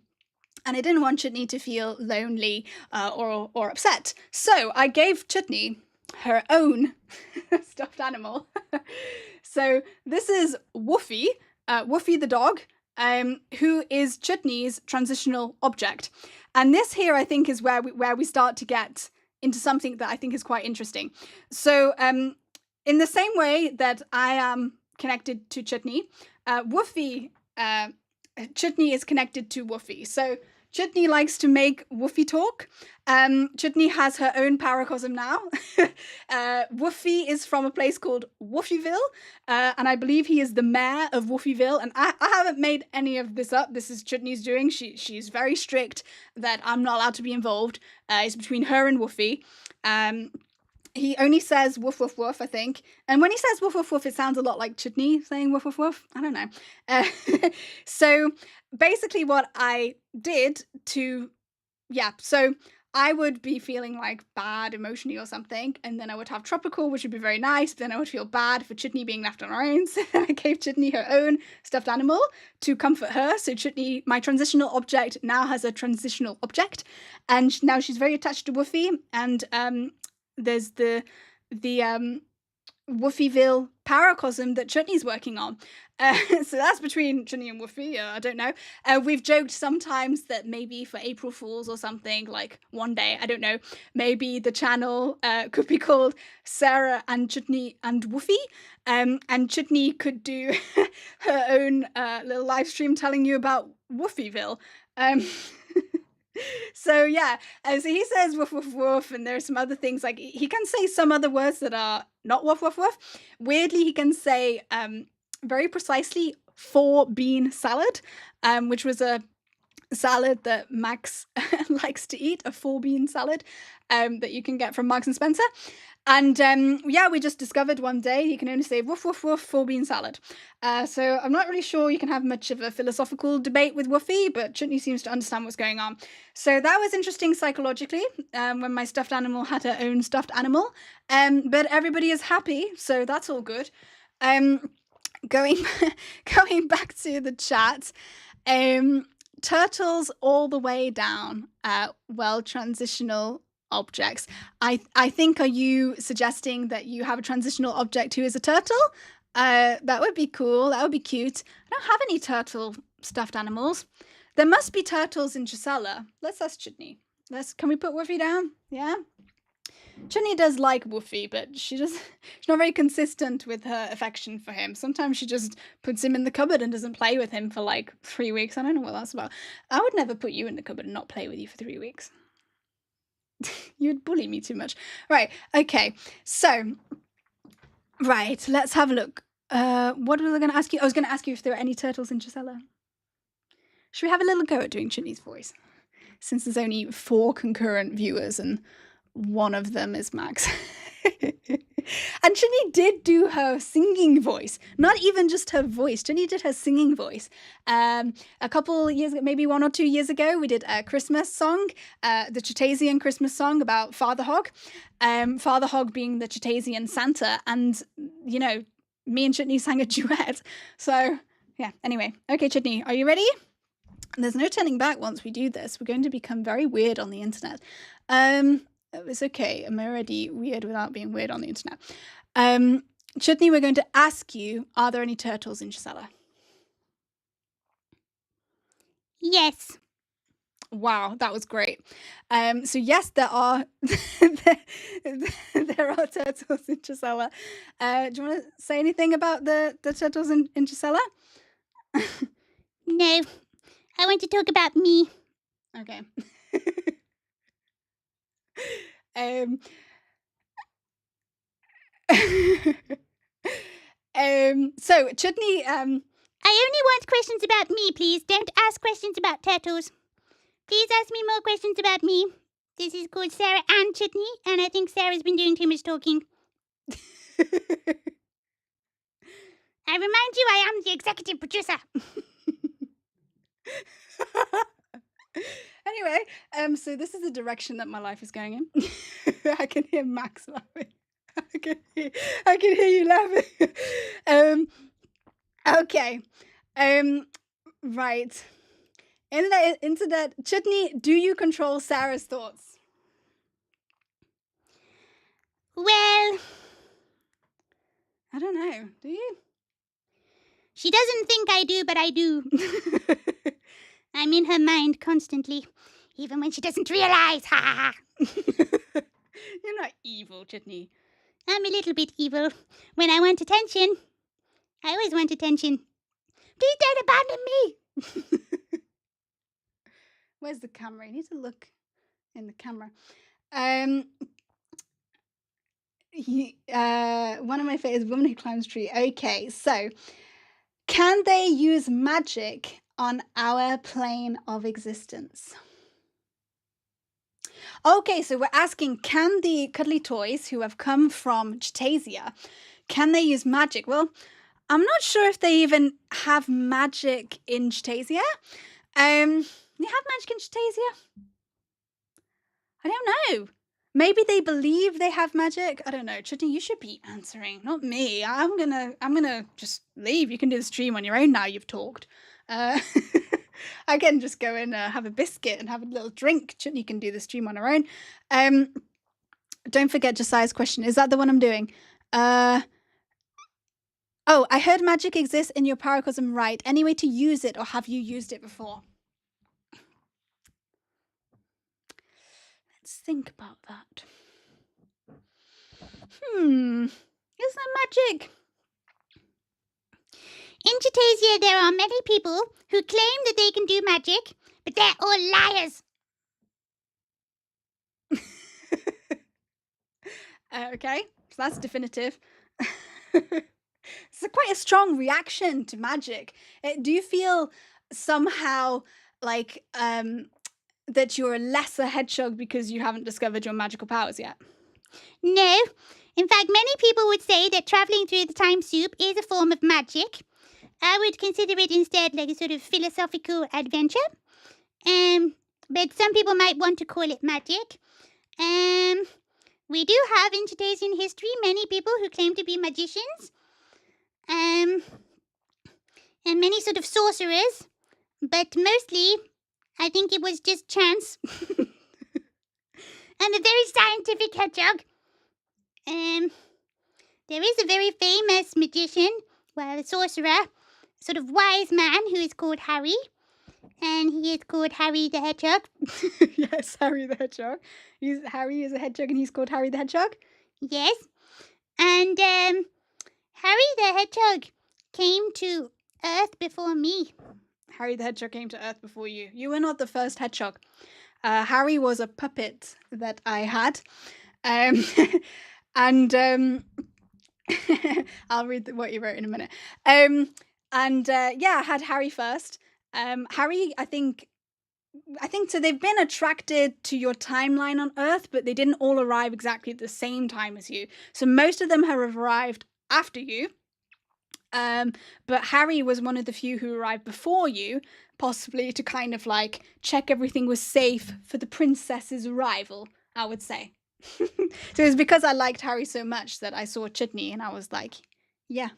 [SPEAKER 1] And I didn't want Chutney to feel lonely or upset. So I gave Chutney her own stuffed animal. So this is Woofie, Woofie the dog, who is Chutney's transitional object. And this here, I think, is where we start to get into something that I think is quite interesting. So in the same way that I am connected to Chutney, Woofie, Chutney is connected to Woofie. So Chutney likes to make Woofie talk. Chutney has her own paracosm now. Woofie is from a place called Woofieville, and I believe he is the mayor of Woofieville. And I haven't made any of this up. This is Chutney's doing. She's very strict that I'm not allowed to be involved. It's between her and Woofie. He only says woof, woof, woof, I think. And when he says woof, woof, woof, it sounds a lot like Chutney saying woof, woof, woof. I don't know. So basically what I did so I would be feeling like bad emotionally or something. And then I would have Tropickle, which would be very nice. But then I would feel bad for Chutney being left on her own. So I gave Chutney her own stuffed animal to comfort her. So Chutney, my transitional object, now has a transitional object. And now she's very attached to Woofie. And there's the Woofieville paracosm that Chutney's working on. So that's between Chutney and Woofie. I don't know. We've joked sometimes that maybe for April Fools or something, like one day, I don't know, maybe the channel could be called Sarah and Chutney and Woofie. And Chutney could do her own little live stream telling you about Woofieville. So yeah, so he says woof woof woof, and there's some other things, like he can say some other words that are not woof woof woof. Weirdly, he can say very precisely 4-bean salad, which was a salad that Max likes to eat, a 4-bean salad that you can get from Marks and Spencer. And we just discovered one day you can only say woof woof woof 4-bean salad. So I'm not really sure you can have much of a philosophical debate with Woofie, but Chutney seems to understand what's going on. So that was interesting psychologically, when my stuffed animal had her own stuffed animal. But everybody is happy, so that's all good. Going back to the chat, turtles all the way down, transitional objects. I think, are you suggesting that you have a transitional object who is a turtle? That would be cool. That would be cute. I don't have any turtle stuffed animals. There must be turtles in Chusella. Let's ask Chutney. Can we put Woofie down? Yeah. Chutney does like Woofie, but she's not very consistent with her affection for him. Sometimes she just puts him in the cupboard and doesn't play with him for like 3 weeks. I don't know what that's about. I would never put you in the cupboard and not play with you for 3 weeks. You'd bully me too much. Right, okay. So, right, let's have a look. What was I going to ask you? I was going to ask you if there were any turtles in Chusella. Should we have a little go at doing Chutney's voice? Since there's only 4 concurrent viewers and one of them is Max. And Chutney did do her singing voice. Not even just her voice. Chutney did her singing voice. A couple years ago, maybe 1 or 2 years ago, we did a Christmas song, the Chutasian Christmas song about Father Hog. Father Hog being the Chutasian Santa. And, you know, me and Chutney sang a duet. So, yeah, anyway. Okay, Chutney, are you ready? There's no turning back once we do this. We're going to become very weird on the internet. It's okay. I'm already weird without being weird on the internet. Chutney, we're going to ask you, are there any turtles in Chusella?
[SPEAKER 2] Yes.
[SPEAKER 1] Wow, that was great. So yes, there are there are turtles in Chusella. Do you want to say anything about the turtles in Chusella?
[SPEAKER 2] No. I want to talk about me.
[SPEAKER 1] Okay. So Chutney,
[SPEAKER 2] I only want questions about me, please. Don't ask questions about turtles. Please ask me more questions about me. This is called Sarah and Chutney, and I think Sarah's been doing too much talking. I remind you, I am the executive producer.
[SPEAKER 1] Anyway, so this is the direction that my life is going in. I can hear Max laughing. I can hear you laughing. Okay. Right. Internet, Chutney, do you control Sarah's thoughts?
[SPEAKER 2] Well,
[SPEAKER 1] I don't know. Do you?
[SPEAKER 2] she doesn't think I do, but I do. I'm in her mind constantly, even when she doesn't realize. Ha ha ha.
[SPEAKER 1] You're not evil, Chutney.
[SPEAKER 2] I'm a little bit evil. When I want attention, I always want attention. Please don't abandon me.
[SPEAKER 1] Where's the camera? I need to look in the camera. One of my favorites is Woman Who Climbs Tree. Okay, so can they use magic on our plane of existence? Okay, so we're asking, can the cuddly toys who have come from Chutasia, can they use magic? Well, I'm not sure if they even have magic in Chutasia. They have magic in Chutasia? I don't know. Maybe they believe they have magic. I don't know. Chutney, you should be answering, not me. I'm gonna just leave. You can do the stream on your own now. You've talked. I can just go and have a biscuit and have a little drink. Chutney can do the stream on her own. Don't forget Josiah's question. Is that the one I'm doing? Oh, I heard magic exists in your paracosm, right? Any way to use it, or have you used it before? Let's think about that. Is there magic?
[SPEAKER 2] In Chutasia, there are many people who claim that they can do magic, but they're all liars.
[SPEAKER 1] Okay, so that's definitive. It's quite a strong reaction to magic. Do you feel somehow like that you're a lesser hedgehog because you haven't discovered your magical powers yet?
[SPEAKER 2] No. In fact, many people would say that travelling through the time soup is a form of magic. I would consider it instead like a sort of philosophical adventure. But some people might want to call it magic. We do have in Chutasian history many people who claim to be magicians. And many sort of sorcerers. But mostly, I think it was just chance. I'm a very scientific hedgehog. There is a very famous magician, well, a sorcerer, sort of wise man who is called Harry. And he is called Harry the Hedgehog.
[SPEAKER 1] Yes, Harry the Hedgehog. Harry is a hedgehog and he's called Harry the Hedgehog?
[SPEAKER 2] Yes. And Harry the Hedgehog came to Earth before me.
[SPEAKER 1] Harry the Hedgehog came to Earth before you. You were not the first hedgehog. Harry was a puppet that I had. And I'll read what you wrote in a minute. Yeah, I had Harry first. Harry, I think so. They've been attracted to your timeline on Earth, but they didn't all arrive exactly at the same time as you. So most of them have arrived after you. But Harry was one of the few who arrived before you, possibly to kind of like check everything was safe for the princess's arrival, I would say. So it was because I liked Harry so much that I saw Chutney and I was like, yeah.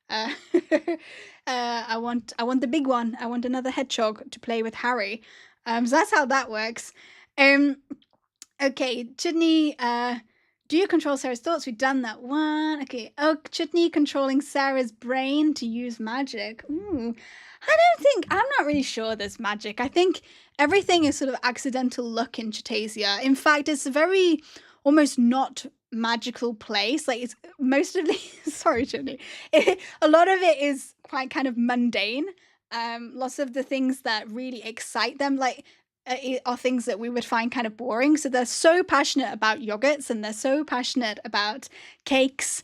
[SPEAKER 1] I want the big one. I want another hedgehog to play with Harry. So that's how that works. Okay, Chutney, do you control Sarah's thoughts? We've done that one. Okay. Oh, Chutney controlling Sarah's brain to use magic. Ooh. I'm not really sure there's magic. I think everything is sort of accidental luck in Chutasia. In fact, it's a very almost not magical place. Like it's most of the sorry, Chutney. A lot of it is quite kind of mundane. Lots of the things that really excite them, like are things that we would find kind of boring. So they're so passionate about yogurts and they're so passionate about cakes,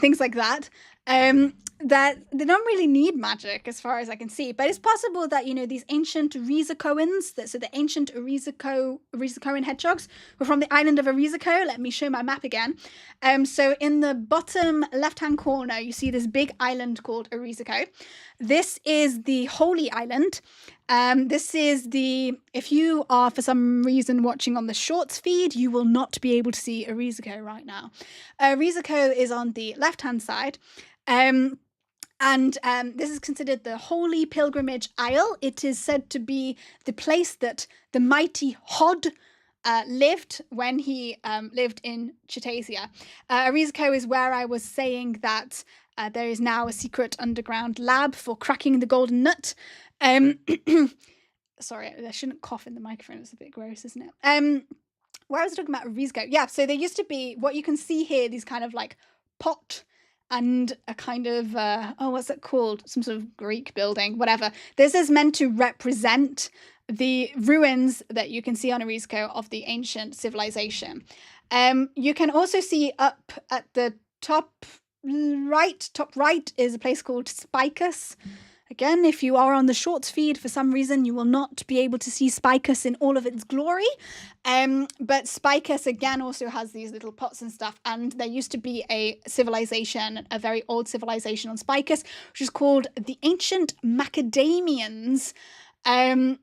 [SPEAKER 1] things like that. That they don't really need magic as far as I can see, but it's possible that, these ancient Erizycoans, so the ancient Erizycoan hedgehogs were from the island of Erizyco. Let me show my map again. So in the bottom left-hand corner, you see this big island called Erizyco. This is the Holy Island. This is if you are for some reason watching on the shorts feed, you will not be able to see Erizyco right now. Erizyco is on the left-hand side. And this is considered the Holy Pilgrimage Isle. It is said to be the place that the mighty Hod lived when he lived in Chutasia. Erizyco is where I was saying that there is now a secret underground lab for cracking the golden nut. Sorry, I shouldn't cough in the microphone. It's a bit gross, isn't it? Where was I talking about Erizyco? Yeah, so there used to be, what you can see here, these kind of like pot and a kind of, what's it called? Some sort of Greek building, whatever. This is meant to represent the ruins that you can see on Erizyco of the ancient civilization. You can also see up at the top right is a place called Spicus. Again, if you are on the shorts feed, for some reason, you will not be able to see Spicus in all of its glory. But Spicus, again, also has these little pots and stuff. And there used to be a civilization, a very old civilization on Spicus, which is called the ancient Macadamians. And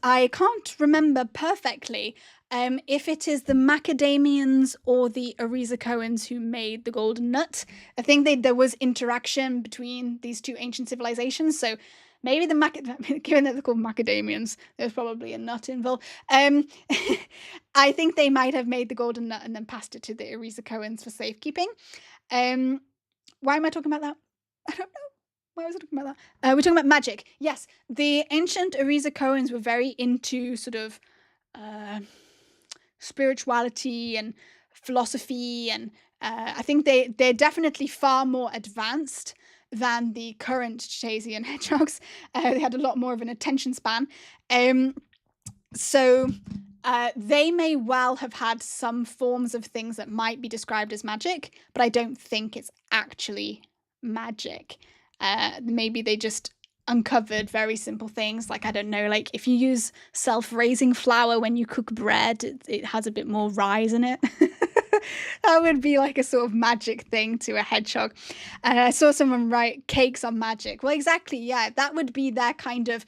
[SPEAKER 1] I can't remember perfectly if it is the Macadamians or the Erizycoans who made the golden nut. I think there was interaction between these two ancient civilizations, so maybe given that they're called Macadamians, there's probably a nut involved. I think they might have made the golden nut and then passed it to the Erizycoans for safekeeping. Why am I talking about that? I don't know. Why was I talking about that? We're talking about magic. Yes, the ancient Erizycoans were very into sort of spirituality and philosophy, and I think they're definitely far more advanced than the current Chutasian hedgehogs. They had a lot more of an attention span. So they may well have had some forms of things that might be described as magic, but I don't think it's actually magic. Maybe they just uncovered very simple things, like, I don't know, like if you use self-raising flour when you cook bread, it has a bit more rise in it. That would be like a sort of magic thing to a hedgehog. I saw someone write cakes are magic. Well, exactly, yeah, that would be their kind of,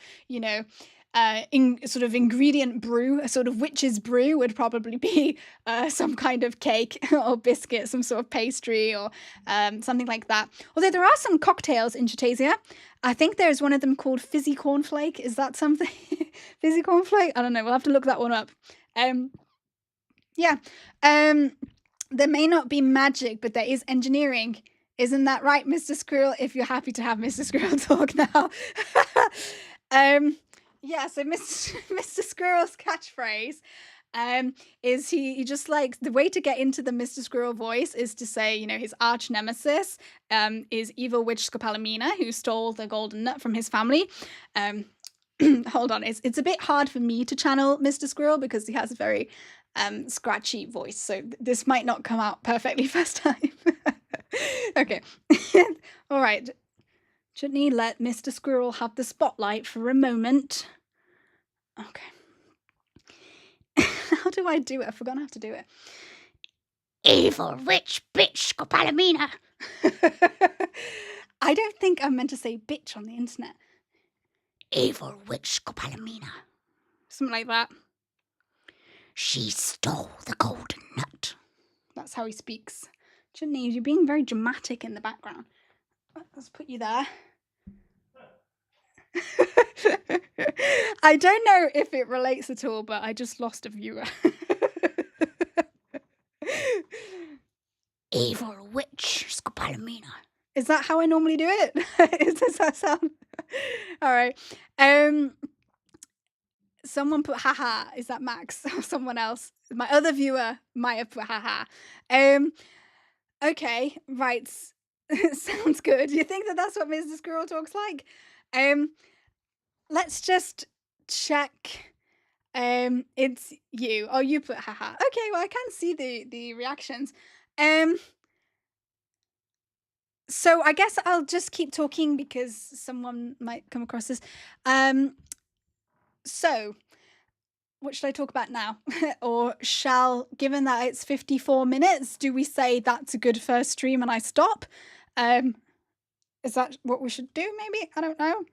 [SPEAKER 1] sort of ingredient brew. A sort of witch's brew would probably be some kind of cake or biscuit, some sort of pastry or something like that. Although there are some cocktails in Chutasia. I think there's one of them called fizzy cornflake. Is that something? Fizzy cornflake? I don't know. We'll have to look that one up. There may not be magic, but there is engineering. Isn't that right, Mr. Squirrel? If you're happy to have Mr. Squirrel talk now. Yeah, so Mr. Squirrel's catchphrase is he just like, the way to get into the Mr. Squirrel voice is to say, his arch nemesis is evil witch Scopalamina, who stole the golden nut from his family. Hold on, it's a bit hard for me to channel Mr. Squirrel because he has a very scratchy voice, so this might not come out perfectly first time. Okay. All right. Chutney, let Mr. Squirrel have the spotlight for a moment. Okay. How do I do it? I've forgotten how to do it.
[SPEAKER 2] Evil witch bitch Scopalamina.
[SPEAKER 1] I don't think I'm meant to say bitch on the internet.
[SPEAKER 2] Evil witch Scopalamina.
[SPEAKER 1] Something like that.
[SPEAKER 2] She stole the golden nut.
[SPEAKER 1] That's how he speaks. Chutney, you're being very dramatic in the background. Let's put you there. I don't know if it relates at all, but I just lost a viewer.
[SPEAKER 2] Evil witch Scopalamina.
[SPEAKER 1] Is that how I normally do it? Does that sound? All right. Someone put haha. Is that Max or someone else? My other viewer might have put haha. Okay, right. Sounds good. You think that that's what Mr. Squirrel talks like? Let's just check. It's you. Oh, you put haha. Okay, well, I can see the reactions. So I guess I'll just keep talking because someone might come across this. So what should I talk about now? Or given that it's 54 minutes, do we say that's a good first stream and I stop? Is that what we should do, maybe? I don't know.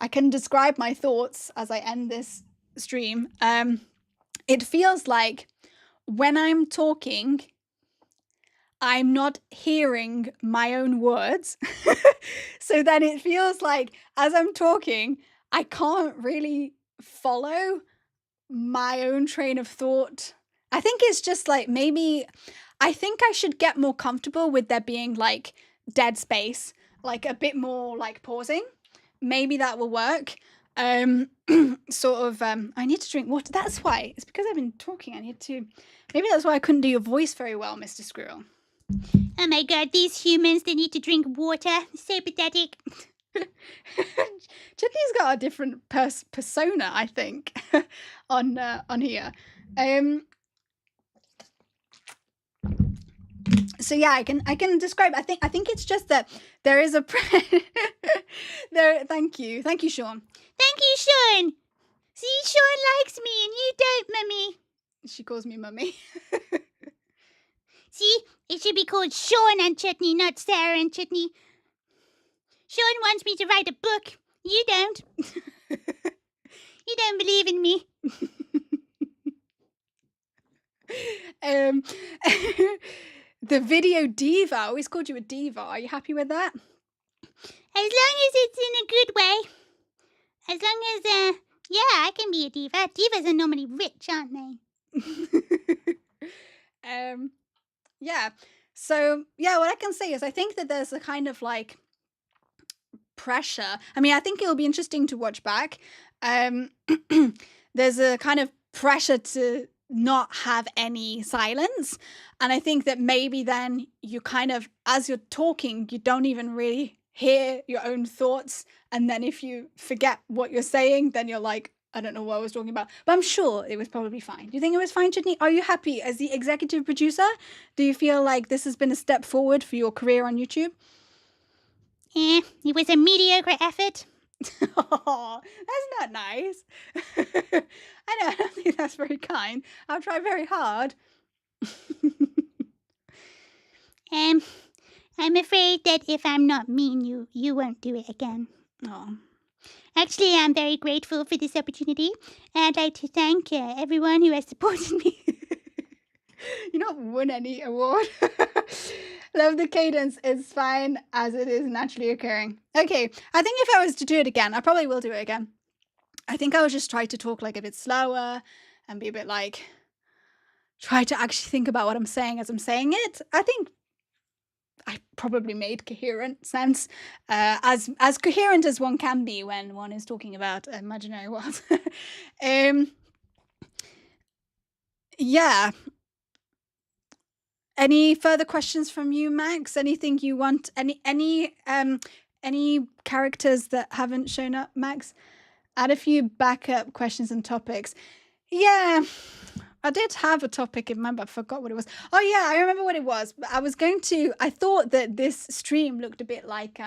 [SPEAKER 1] I can describe my thoughts as I end this stream. It feels like when I'm talking, I'm not hearing my own words. So then it feels like as I'm talking, I can't really follow my own train of thought. I think it's just like maybe I think I should get more comfortable with there being like dead space, like a bit more like pausing. Maybe that will work. I need to drink water. That's why. It's because I've been talking. Maybe that's why I couldn't do your voice very well, Mr. Squirrel.
[SPEAKER 2] Oh my god, these humans, they need to drink water. So pathetic.
[SPEAKER 1] Chutney's got a different persona, I think, on here. So yeah, I can describe. I think it's just that there is a there. Thank you, Sean.
[SPEAKER 2] Thank you, Sean. See, Sean likes me and you don't, Mummy.
[SPEAKER 1] She calls me Mummy.
[SPEAKER 2] See, it should be called Sean and Chutney, not Sarah and Chutney. Sean wants me to write a book. You don't. You don't believe in me.
[SPEAKER 1] The video diva. I always called you a diva. Are you happy with that?
[SPEAKER 2] As long as it's in a good way. As long as, I can be a diva. Divas are normally rich, aren't they?
[SPEAKER 1] Yeah. So, yeah, what I can say is I think that there's a kind of like pressure. I mean, I think it'll be interesting to watch back. There's a kind of pressure to not have any silence. And I think that maybe then you kind of, as you're talking, you don't even really hear your own thoughts. And then if you forget what you're saying, then you're like, I don't know what I was talking about. But I'm sure it was probably fine. Do you think it was fine, Chutney? Are you happy as the executive producer? Do you feel like this has been a step forward for your career on YouTube?
[SPEAKER 2] It was a mediocre effort.
[SPEAKER 1] Oh, that's not nice. I don't think that's very kind. I'll try very hard.
[SPEAKER 2] I'm afraid that if I'm not mean, you won't do it again.
[SPEAKER 1] Oh.
[SPEAKER 2] Actually, I'm very grateful for this opportunity. I'd like to thank everyone who has supported me.
[SPEAKER 1] You not won any award. Love the cadence. It's fine as it is naturally occurring. Okay, I think if I was to do it again, I probably will do it again. I think I would just try to talk like a bit slower and be a bit like, try to actually think about what I'm saying as I'm saying it. I think I probably made coherent sense, as coherent as one can be when one is talking about imaginary worlds. Yeah. Any further questions from you, Max? Anything you want? Any characters that haven't shown up, Max? Add a few backup questions and topics. Yeah, I did have a topic in mind, but I forgot what it was. Oh yeah, I remember what it was. I thought that this stream looked a bit like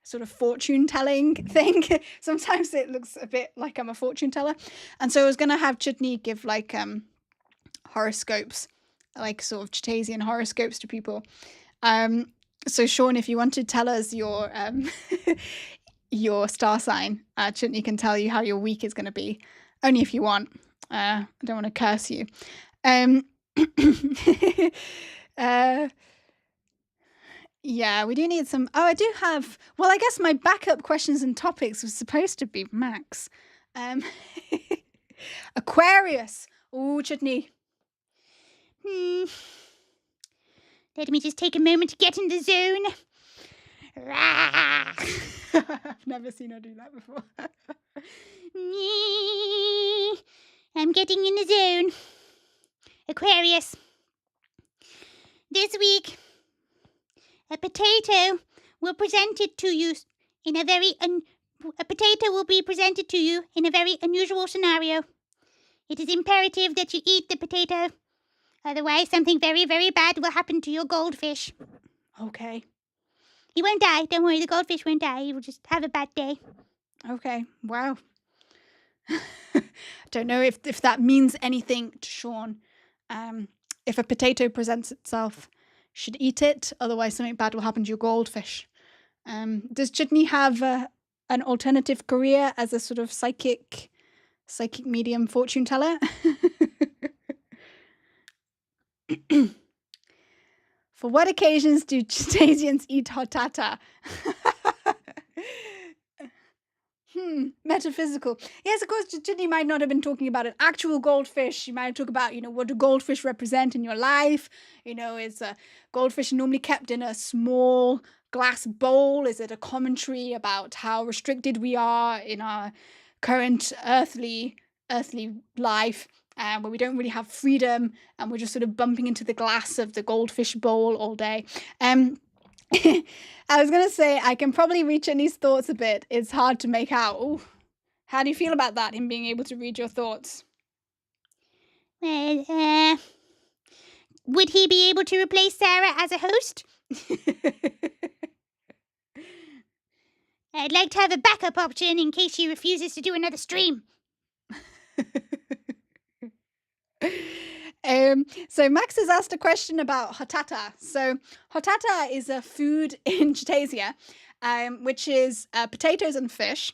[SPEAKER 1] sort of fortune telling thing. Sometimes it looks a bit like I'm a fortune teller. And so I was gonna have Chutney give like horoscopes, like sort of Chutasian horoscopes to people. So Sean, if you want to tell us your your star sign, Chutney can tell you how your week is going to be. Only if you want. I don't want to curse you. Yeah, we do need some. Oh, I do have. Well, I guess my backup questions and topics was supposed to be Max. Aquarius. Ooh, Chutney.
[SPEAKER 2] Let me just take a moment to get in the zone.
[SPEAKER 1] I've never seen her do that before.
[SPEAKER 2] I'm getting in the zone. Aquarius. This week, a potato will presented to you in a very a potato will be presented to you in a very unusual scenario. It is imperative that you eat the potato. Otherwise, something very, very bad will happen to your goldfish.
[SPEAKER 1] Okay.
[SPEAKER 2] He won't die. Don't worry, the goldfish won't die. He will just have a bad day.
[SPEAKER 1] Okay. Wow. Don't know if that means anything to Sean. If a potato presents itself, should eat it. Otherwise, something bad will happen to your goldfish. Does Chutney have an alternative career as a sort of psychic medium fortune teller? For what occasions do Chutasians eat hottata? Metaphysical. Yes, of course, Chutney might not have been talking about an actual goldfish. She might talk about, what do goldfish represent in your life? Is a goldfish normally kept in a small glass bowl? Is it a commentary about how restricted we are in our current earthly life, where we don't really have freedom and we're just sort of bumping into the glass of the goldfish bowl all day? I was going to say, I can probably read Chutney's thoughts a bit. It's hard to make out. Ooh. How do you feel about that, him being able to read your thoughts?
[SPEAKER 2] Well, would he be able to replace Sarah as a host? I'd like to have a backup option in case she refuses to do another stream.
[SPEAKER 1] So Max has asked a question about hottata. So hottata is a food in Chutasia, which is potatoes and fish,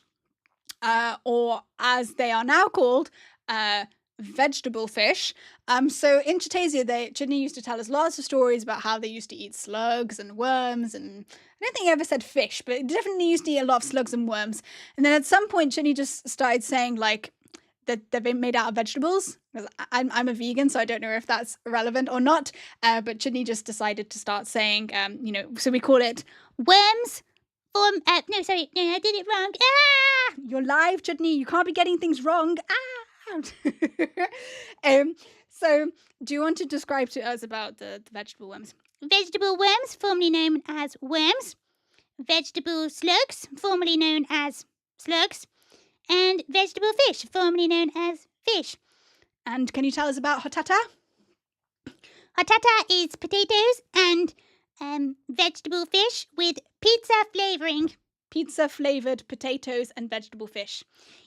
[SPEAKER 1] or as they are now called, vegetable fish. So in Chutasia, Chutney used to tell us lots of stories about how they used to eat slugs and worms, and I don't think he ever said fish, but definitely used to eat a lot of slugs and worms. And then at some point, Chutney just started saying that they've been made out of vegetables. Because I'm a vegan, so I don't know if that's relevant or not. But Chutney just decided to start saying, so we call it
[SPEAKER 2] worms. No, I did it wrong. Ah!
[SPEAKER 1] You're live, Chutney. You can't be getting things wrong. So do you want to describe to us about the vegetable worms?
[SPEAKER 2] Vegetable worms, formerly known as worms. Vegetable slugs, formerly known as slugs. And vegetable fish, formerly known as fish.
[SPEAKER 1] And can you tell us about hottata?
[SPEAKER 2] Hottata is potatoes and vegetable fish with pizza flavouring.
[SPEAKER 1] Pizza-flavoured potatoes and vegetable fish.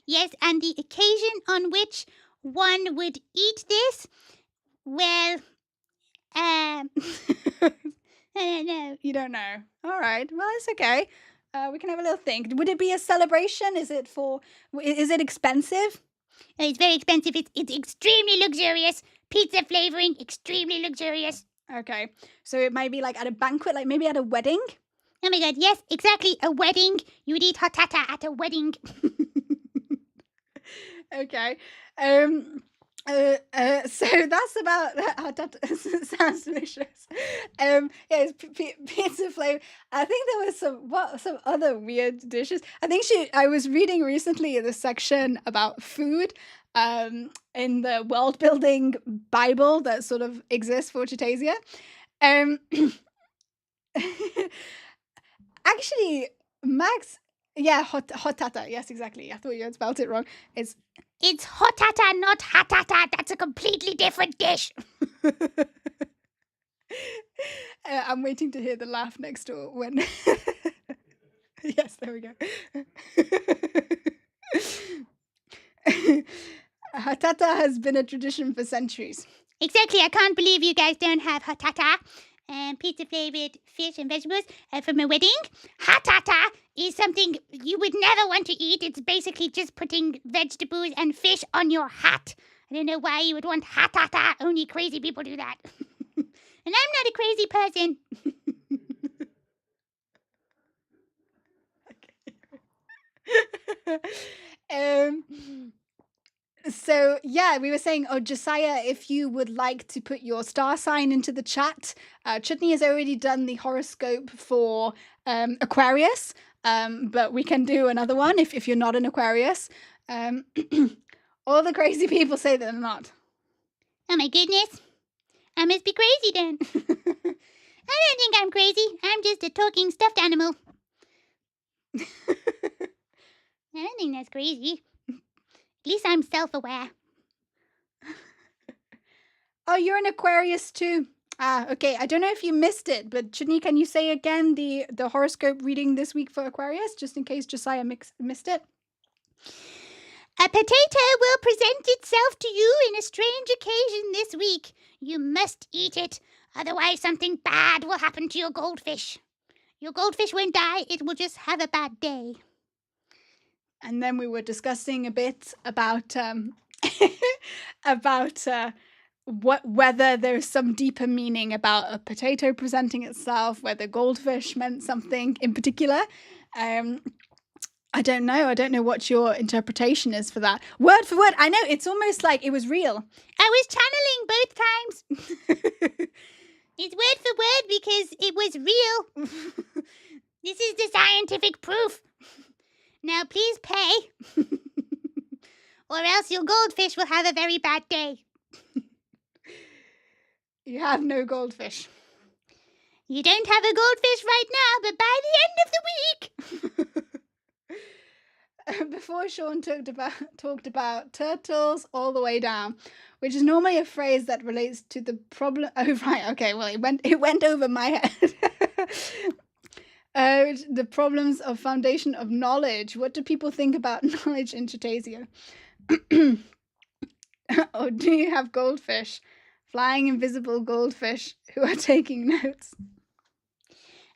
[SPEAKER 2] Yes, and the occasion on which one would eat this, well, I don't know.
[SPEAKER 1] You don't know. All right. Well, it's okay. We can have a little think. Would it be a celebration? Is it expensive?
[SPEAKER 2] It's very expensive. It's extremely luxurious. Pizza flavouring, extremely luxurious.
[SPEAKER 1] Okay. So it might be like at a banquet, like maybe at a wedding?
[SPEAKER 2] Oh my god, yes, exactly. A wedding. You would eat hottata at a wedding.
[SPEAKER 1] Okay. So that's about hottata. Sounds delicious. It's pizza flavor. I think there was some other weird dishes. I was reading recently in the section about food in the Worldbuilding Bible that sort of exists for Chutasia. Actually, Max, hottata. Yes, exactly. I thought you had spelled it wrong. It's
[SPEAKER 2] hottata, not hattata. That's a completely different dish.
[SPEAKER 1] I'm waiting to hear the laugh next door when... Yes, there we go. Hottata has been a tradition for centuries.
[SPEAKER 2] Exactly. I can't believe you guys don't have hottata and pizza flavoured fish and vegetables from a wedding. Hottata is something you would never want to eat. It's basically just putting vegetables and fish on your hat. I don't know why you would want hottata. Only crazy people do that. And I'm not a crazy person.
[SPEAKER 1] So yeah, we were saying, Josiah, if you would like to put your star sign into the chat. Chutney has already done the horoscope for Aquarius, but we can do another one if you're not an Aquarius. All the crazy people say that they're not.
[SPEAKER 2] Oh my goodness. I must be crazy then. I don't think I'm crazy. I'm just a talking stuffed animal. I don't think that's crazy. At least I'm self-aware.
[SPEAKER 1] Oh, you're an Aquarius too. Okay. I don't know if you missed it, but Chutney, can you say again the horoscope reading this week for Aquarius, just in case Josiah missed it?
[SPEAKER 2] A potato will present itself to you in a strange occasion this week. You must eat it, otherwise something bad will happen to your goldfish. Your goldfish won't die, it will just have a bad day.
[SPEAKER 1] And then we were discussing a bit about about whether there's some deeper meaning about a potato presenting itself, whether goldfish meant something in particular. I don't know what your interpretation is for that. Word for word. I know, it's almost like it was real.
[SPEAKER 2] I was channeling both times. It's word for word because it was real. This is the scientific proof. Now please pay. Or else your goldfish will have a very bad day.
[SPEAKER 1] You have no goldfish.
[SPEAKER 2] You don't have a goldfish right now, but by the end of the week...
[SPEAKER 1] Before Sean talked about turtles all the way down, which is normally a phrase that relates to the problem. Oh right, okay. Well, it went over my head. The problems of foundation of knowledge. What do people think about knowledge in Chutasia? Or do you have goldfish, flying invisible goldfish who are taking notes?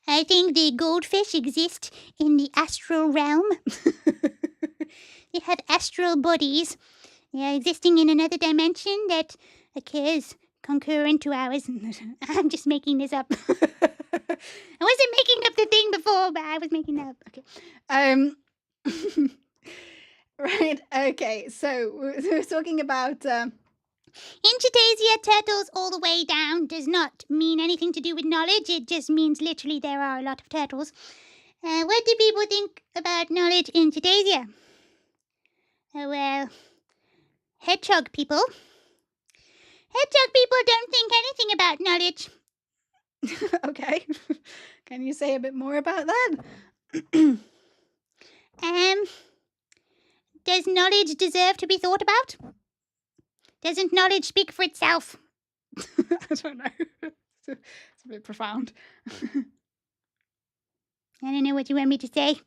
[SPEAKER 2] I think the goldfish exist in the astral realm. They have astral bodies. They are existing in another dimension that occurs concurrent to ours. I'm just making this up. I wasn't making up the thing before, but I was making that up.
[SPEAKER 1] Okay. Right, okay. So we're talking about...
[SPEAKER 2] In Chutasia, turtles all the way down does not mean anything to do with knowledge. It just means literally there are a lot of turtles. What do people think about knowledge in Chutasia? Well, hedgehog people. Hedgehog people don't think anything about knowledge.
[SPEAKER 1] Okay. Can you say a bit more about that?
[SPEAKER 2] Does knowledge deserve to be thought about? Doesn't knowledge speak for itself?
[SPEAKER 1] I don't know. It's a bit profound.
[SPEAKER 2] I don't know what you want me to say.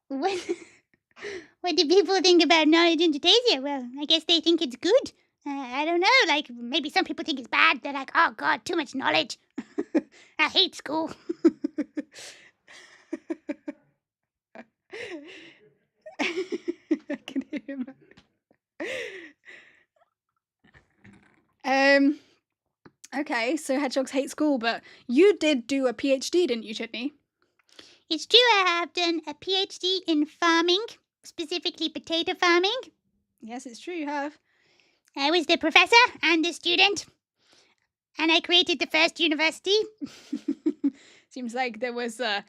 [SPEAKER 2] What do people think about knowledge in Chutasia? Well, I guess they think it's good. I don't know, like, maybe some people think it's bad. They're like, oh God, too much knowledge. I hate school.
[SPEAKER 1] I can hear him. Okay, so hedgehogs hate school, but you did do a PhD, didn't you, Chutney?
[SPEAKER 2] It's true, I have done a PhD in farming, specifically potato farming.
[SPEAKER 1] Yes, it's true, you have.
[SPEAKER 2] I was the professor and the student, and I created the first university.
[SPEAKER 1] Seems like there was a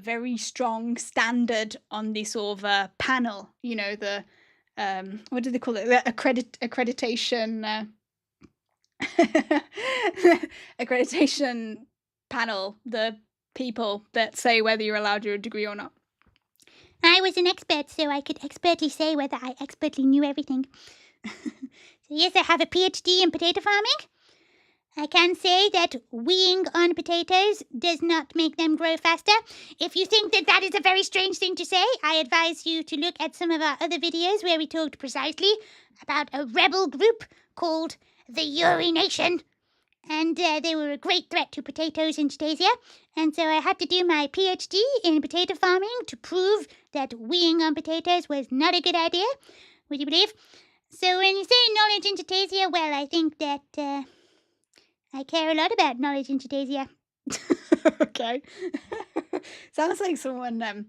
[SPEAKER 1] very strong standard on the sort of panel, you know, the, what do they call it? The accreditation, accreditation panel, the people that say whether you're allowed your degree or not.
[SPEAKER 2] I was an expert, so I could expertly say whether I expertly knew everything. So yes, I have a PhD in potato farming. I can say that weeing on potatoes does not make them grow faster. If you think that that is a very strange thing to say, I advise you to look at some of our other videos where we talked precisely about a rebel group called the Erinacieux. And they were a great threat to potatoes in Chutasia. And so I had to do my PhD in potato farming to prove that weeing on potatoes was not a good idea. Would you believe? So when you say knowledge in Chutasia, well, I think that I care a lot about knowledge in Chutasia.
[SPEAKER 1] Okay. Sounds like someone,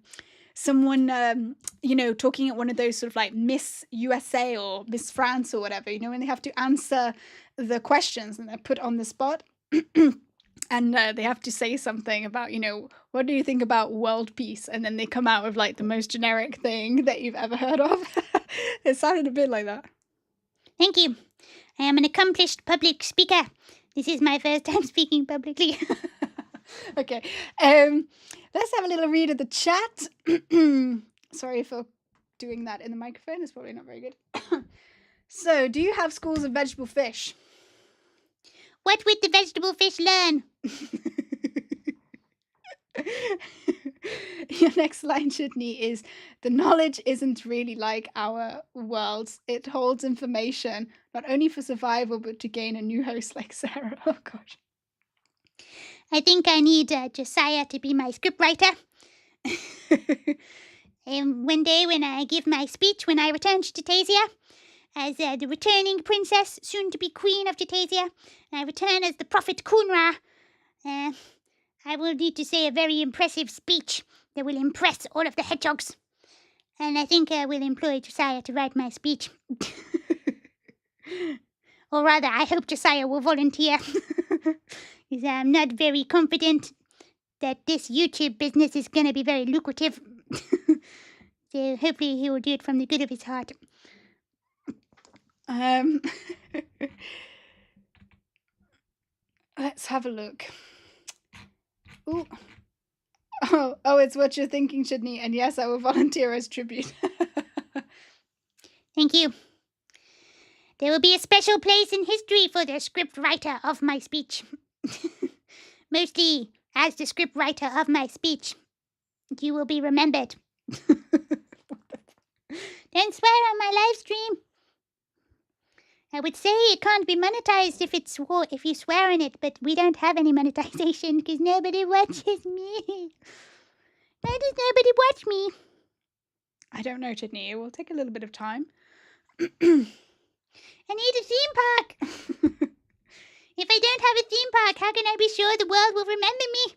[SPEAKER 1] you know, talking at one of those sort of like Miss USA or Miss France or whatever, you know, when they have to answer the questions and they're put on the spot and they have to say something about, you know, what do you think about world peace? And then they come out with like the most generic thing that you've ever heard of. It sounded a bit like that.
[SPEAKER 2] Thank you. I am an accomplished public speaker. This is my first time speaking publicly.
[SPEAKER 1] Okay. Let's have a little read of the chat. Sorry for doing that in the microphone. It's probably not very good. So, do you have schools of vegetable fish?
[SPEAKER 2] What would the vegetable fish learn?
[SPEAKER 1] Your next line, Chutney, is the knowledge isn't really like our world's. It holds information, not only for survival, but to gain a new host like Sarah. Oh, gosh.
[SPEAKER 2] I think I need Josiah to be my scriptwriter. One day when I give my speech when I return to Chutasia, as the returning princess, soon to be queen of Chutasia, I return as the prophet Kunra. I will need to say a very impressive speech that will impress all of the hedgehogs. And I think I will employ Josiah to write my speech. Or rather, I hope Josiah will volunteer. Because I'm not very confident that this YouTube business is going to be very lucrative. So hopefully he will do it from the good of his heart.
[SPEAKER 1] Let's have a look. Ooh. Oh, it's what you're thinking, Chutney, and yes, I will volunteer as tribute.
[SPEAKER 2] Thank you. There will be a special place in history for the script writer of my speech. Mostly as the script writer of my speech. You will be remembered. Don't swear on my live stream. I would say it can't be monetized if you swear on it, but we don't have any monetization because nobody watches me. Why does nobody watch me?
[SPEAKER 1] I don't know, Chutney. It will take a little bit of time.
[SPEAKER 2] I need a theme park. If I don't have a theme park, how can I be sure the world will remember me?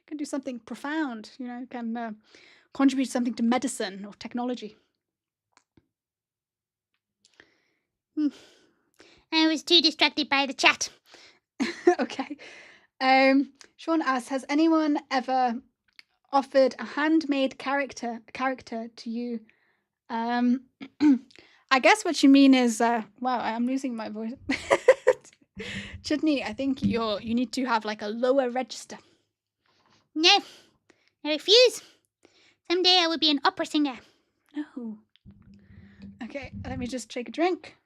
[SPEAKER 1] Can do something profound, can contribute something to medicine or technology.
[SPEAKER 2] I was too distracted by the chat.
[SPEAKER 1] Okay. Sean asks, has anyone ever offered a handmade character to you? I guess what you mean is, wow, I'm losing my voice. Chutney, I think you need to have like a lower register.
[SPEAKER 2] No, I refuse. Someday I will be an opera singer.
[SPEAKER 1] Oh. Okay, let me just take a drink.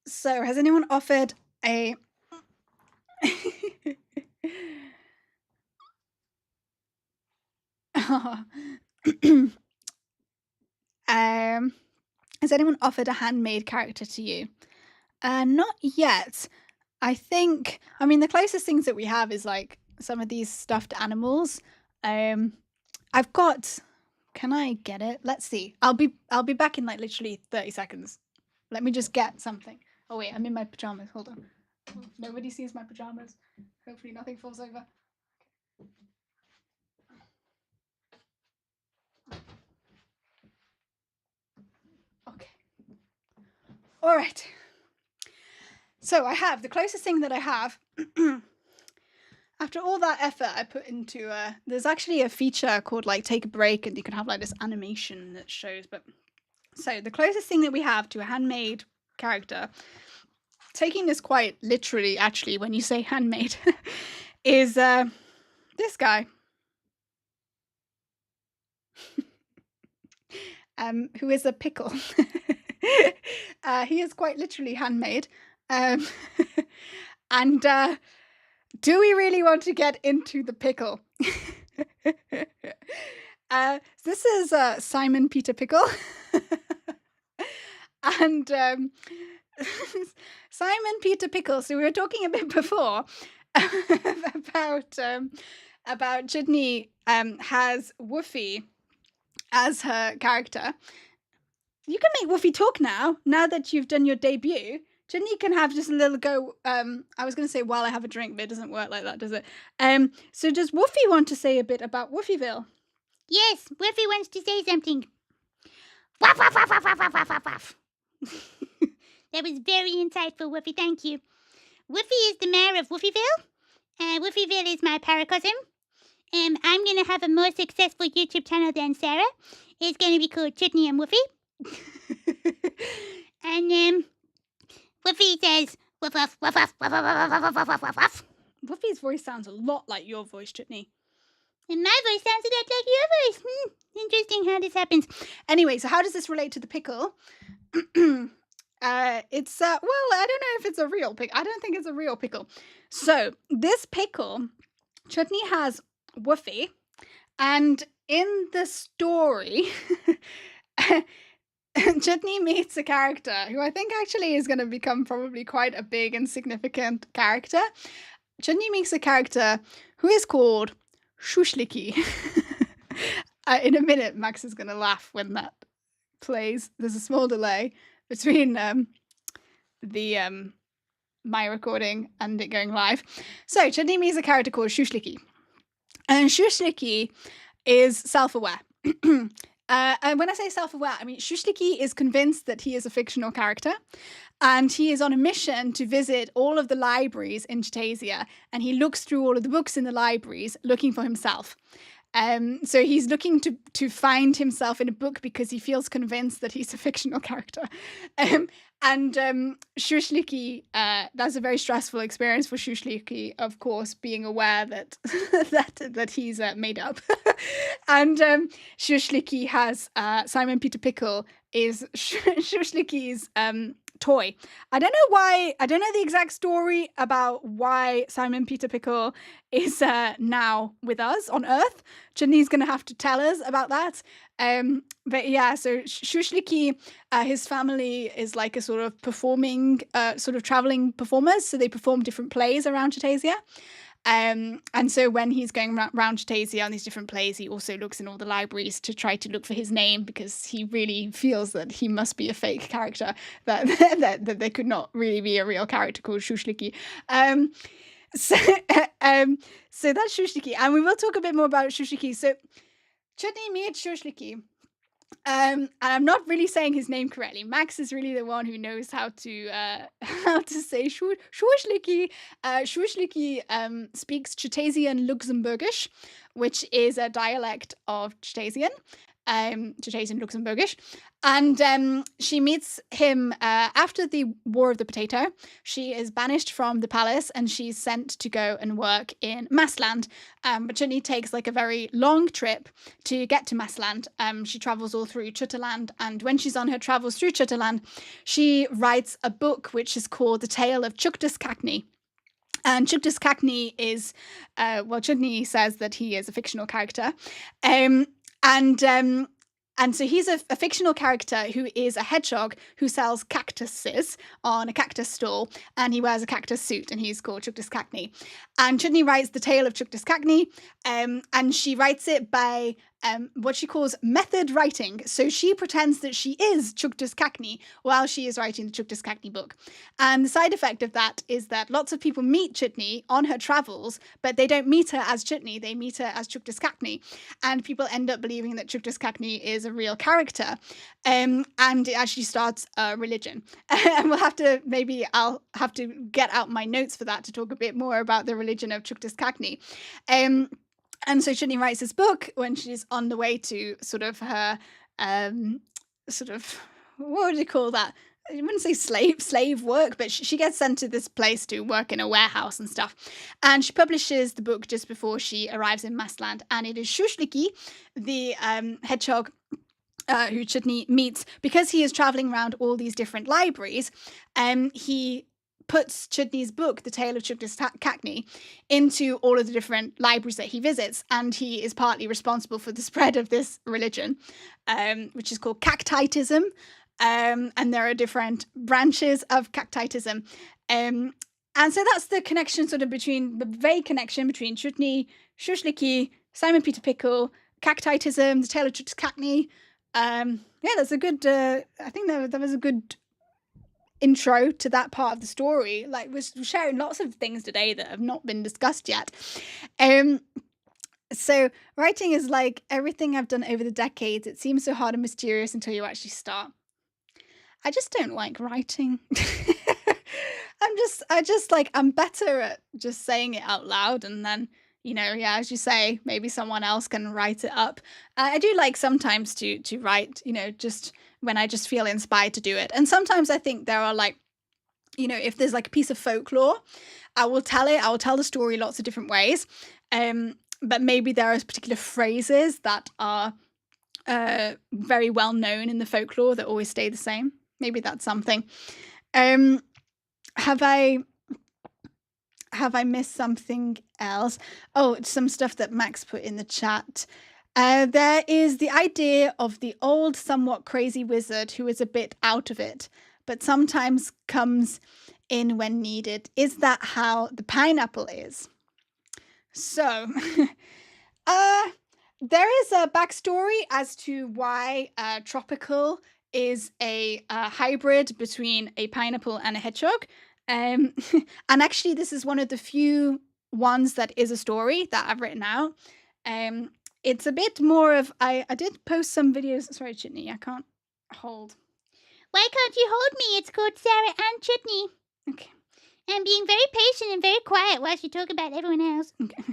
[SPEAKER 1] So, has anyone offered a... has anyone offered a handmade character to you? Not yet. I think, the closest things that we have is like some of these stuffed animals. I've got, can I get it? Let's see. I'll be back in like literally 30 seconds. Let me just get something. Oh wait, I'm in my pajamas. Hold on. Nobody sees my pajamas. Hopefully nothing falls over. Okay. All right. So I have the closest thing that I have. After all that effort I put into, there's actually a feature called like take a break, and you can have like this animation that shows. But so the closest thing that we have to a handmade character, taking this quite literally, actually, when you say handmade, is this guy, who is a pickle. He is quite literally handmade. And do we really want to get into the pickle? This is Simon Peter Pickle. And Simon Peter Pickle. So we were talking a bit before about Chutney has Woofie as her character. You can make Woofie talk now that you've done your debut. Chutney can have just a little go. I was going to say while I have a drink, but it doesn't work like that, does it? So does Woofie want to say a bit about Woofieville?
[SPEAKER 2] Yes, Woofie wants to say something. Waff, waff, waff, waff, waff, waff, waff, waff. That was very insightful, Woofie. Thank you. Woofie is the mayor of Woofieville. Woofieville is my paracosm. I'm going to have a more successful YouTube channel than Sarah. It's going to be called Chutney and Woofie. And Woofie says, woof, woof, woof, woof, woof, woof, woof, woof, woof, woof, woof.
[SPEAKER 1] Woofie's voice sounds a lot like your voice, Chutney.
[SPEAKER 2] And my voice sounds a lot like your voice. Interesting how this happens.
[SPEAKER 1] Anyway, so how does this relate to the pickle? It's well, I don't know if it's a real pickle. I don't think it's a real pickle. So this pickle, Chutney has Woofie, and in the story, Chutney meets a character who I think actually is going to become probably quite a big and significant character. Chutney meets a character who is called Schusslicki. In a minute, Max is going to laugh when that plays. There's a small delay between my recording and it going live. So Chutney meets a character called Schusslicki. And Schusslicki is self-aware. And when I say self-aware, I mean Schusslicki is convinced that he is a fictional character, and he is on a mission to visit all of the libraries in Chutasia, and he looks through all of the books in the libraries looking for himself. So he's looking to find himself in a book because he feels convinced that he's a fictional character. And Schusslicki, that's a very stressful experience for Schusslicki, of course, being aware that that he's made up. And Schusslicki has Simon Peter Pickle is Schusslicki's toy. I don't know why. I don't know the exact story about why Simon Peter Pickle is now with us on Earth. Chutney's going to have to tell us about that. But yeah, so Schusslicki, his family is like a sort of performing, sort of traveling performers. So they perform different plays around Chutasia. And so when he's going around Chutasia on these different plays, he also looks in all the libraries to try to look for his name, because he really feels that he must be a fake character, that there could not really be a real character called Schusslicki. So that's Schusslicki, and we will talk a bit more about Schusslicki. So Chutney meets Schusslicki. And I'm not really saying his name correctly. Max is really the one who knows how to say Schusslicki. Schusslicki speaks Chutasian Luxembourgish, which is a dialect of Chutasian. Chutasian Luxembourgish, and she meets him after the War of the Potato. She is banished from the palace and she's sent to go and work in Massland. But Chutney takes like a very long trip to get to Massland. She travels all through Chutaland, and when she's on her travels through Chutaland, she writes a book which is called The Tale of Chuctus Cactni. And Chuctus Cactni is, Chutney says that he is a fictional character. And so he's a fictional character who is a hedgehog who sells cactuses on a cactus stall, and he wears a cactus suit, and he's called Chuctus Cactni. And Chutney writes The Tale of Chuctus Cactni, and she writes it by what she calls method writing. So she pretends that she is Chuctus Cactni while she is writing the Chuctus Cactni book. And the side effect of that is that lots of people meet Chutney on her travels, but they don't meet her as Chutney, they meet her as Chuctus Cactni. And people end up believing that Chuctus Cactni is a real character. And it actually starts a religion. And I'll have to get out my notes for that to talk a bit more about the religion of Chuctus Cactni. And so Chutney writes this book when she's on the way to sort of her, what would you call that? I wouldn't say slave work, but she gets sent to this place to work in a warehouse and stuff. And she publishes the book just before she arrives in Massland. And it is Schusslicki, the hedgehog, who Chutney meets, because he is traveling around all these different libraries. He puts Chutney's book, The Tale of Chuctus Cactni, into all of the different libraries that he visits, and he is partly responsible for the spread of this religion, which is called Cactitism, and there are different branches of Cactitism. And so that's the connection, the vague connection between Chutney, Schusslicki, Simon Peter Pickle, Cactitism, The Tale of Chuctus Cactni. That's a good, I think that was a good intro to that part of the story. Like, we're sharing lots of things today that have not been discussed yet. So writing is like everything I've done over the decades. It seems so hard and mysterious until you actually start. I just don't like writing. I'm better at just saying it out loud, and then, as you say, maybe someone else can write it up. I do like sometimes to write, just when I just feel inspired to do it. And sometimes I think there are like if there's like a piece of folklore, I will tell the story lots of different ways. But maybe there are particular phrases that are very well known in the folklore that always stay the same. Maybe that's something. Have I missed something else? Oh, some stuff that Max put in the chat. There is the idea of the old, somewhat crazy wizard who is a bit out of it, but sometimes comes in when needed. Is that how the pineapple is? So, there is a backstory as to why Tropickle is a hybrid between a pineapple and a hedgehog. And actually, this is one of the few ones that is a story that I've written out. It's a bit more of... I did post some videos... Sorry, Chutney, I can't hold.
[SPEAKER 2] Why can't you hold me? It's called Sarah and Chutney.
[SPEAKER 1] Okay.
[SPEAKER 2] I'm being very patient and very quiet while you talk about everyone else.
[SPEAKER 1] Okay.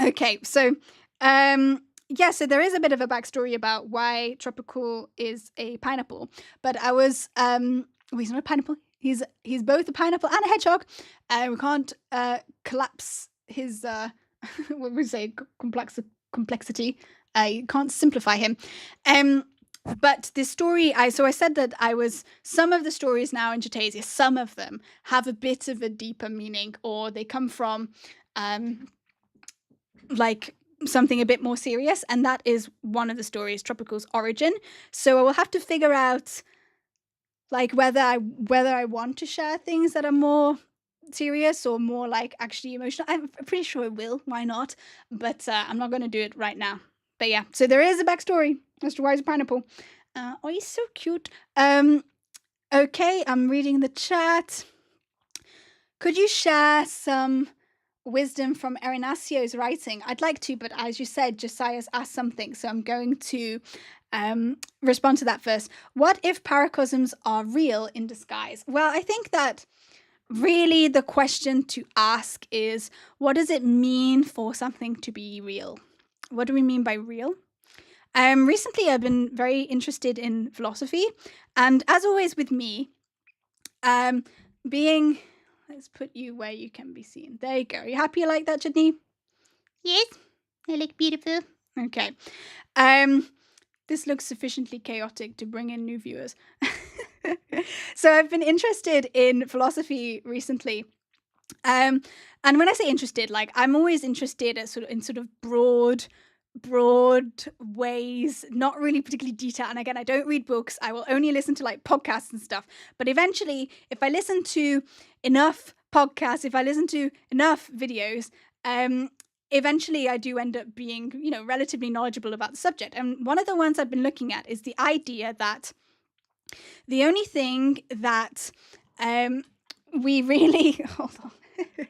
[SPEAKER 1] Okay, so... so there is a bit of a backstory about why Tropickle is a pineapple. But I was... he's not a pineapple. He's both a pineapple and a hedgehog. We can't collapse his... what would we say? Complexity. You can't simplify him. But this story, I said that some of the stories now in Chutasia, some of them have a bit of a deeper meaning, or they come from like something a bit more serious, and that is one of the stories, Tropickle's origin. So I will have to figure out like whether I want to share things that are more serious or more like actually emotional. I'm pretty sure I will. Why not? But I'm not going to do it right now. But yeah, so there is a backstory as to why he's a pineapple. Oh, he's so cute. Okay, I'm reading the chat. Could you share some wisdom from Erinacious's writing? I'd like to, but as you said, Josiah's asked something, so I'm going to respond to that first. What if paracosms are real in disguise? Well, I think that really the question to ask is, what does it mean for something to be real? What do we mean by real? Recently, I've been very interested in philosophy, and as always with me, let's put you where you can be seen. There you go. Are you happy you like that, Chutney?
[SPEAKER 2] Yes, I look beautiful.
[SPEAKER 1] Okay. This looks sufficiently chaotic to bring in new viewers. So I've been interested in philosophy recently. And when I say interested, like I'm always interested in sort of broad ways, not really particularly detailed. And again, I don't read books. I will only listen to like podcasts and stuff. But eventually, if I listen to enough podcasts, if I listen to enough videos, eventually I do end up being, relatively knowledgeable about the subject. And one of the ones I've been looking at is the idea that the only thing that we really... Hold on. I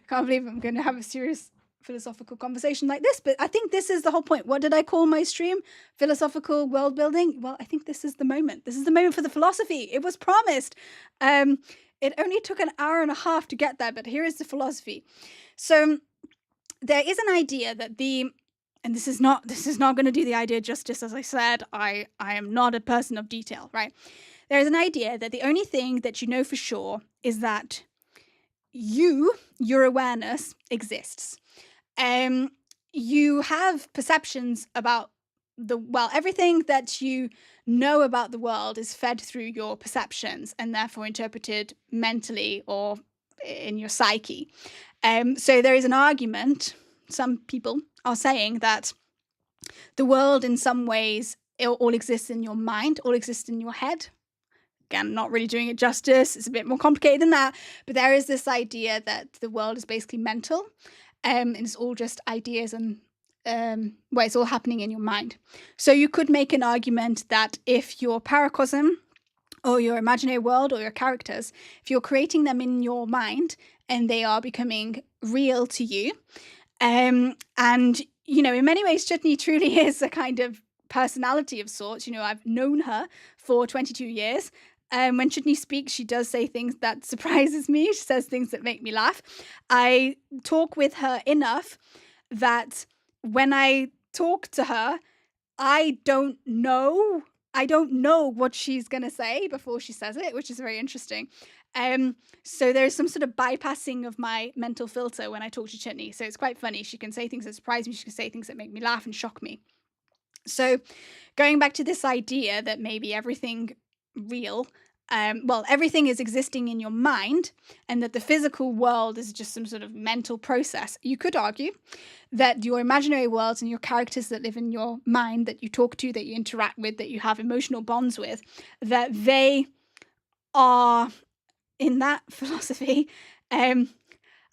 [SPEAKER 1] can't believe I'm going to have a serious philosophical conversation like this, but I think this is the whole point. What did I call my stream? Philosophical world building? Well, I think this is the moment. This is the moment for the philosophy. It was promised. It only took an hour and a half to get there, but here is the philosophy. So there is an idea that and this is not going to do the idea justice. As I said, I am not a person of detail, right? There is an idea that the only thing that you know for sure is that your awareness exists. You have perceptions about everything that you know about the world is fed through your perceptions and therefore interpreted mentally or in your psyche. So there is an argument. Some people are saying that the world in some ways all exists in your mind, all exists in your head. Again, not really doing it justice. It's a bit more complicated than that. But there is this idea that the world is basically mental. And it's all just ideas and it's all happening in your mind. So you could make an argument that if your paracosm or your imaginary world or your characters, if you're creating them in your mind and they are becoming real to you, and, in many ways, Chutney truly is a kind of personality of sorts. I've known her for 22 years. When Chutney speaks, she does say things that surprises me. She says things that make me laugh. I talk with her enough that when I talk to her, I don't know I don't know what she's going to say before she says it, which is very interesting. So there's some sort of bypassing of my mental filter when I talk to Chutney. So it's quite funny. She can say things that surprise me. She can say things that make me laugh and shock me. So going back to this idea that maybe everything real, everything is existing in your mind and that the physical world is just some sort of mental process. You could argue that your imaginary worlds and your characters that live in your mind, that you talk to, that you interact with, that you have emotional bonds with, that they are, in that philosophy, I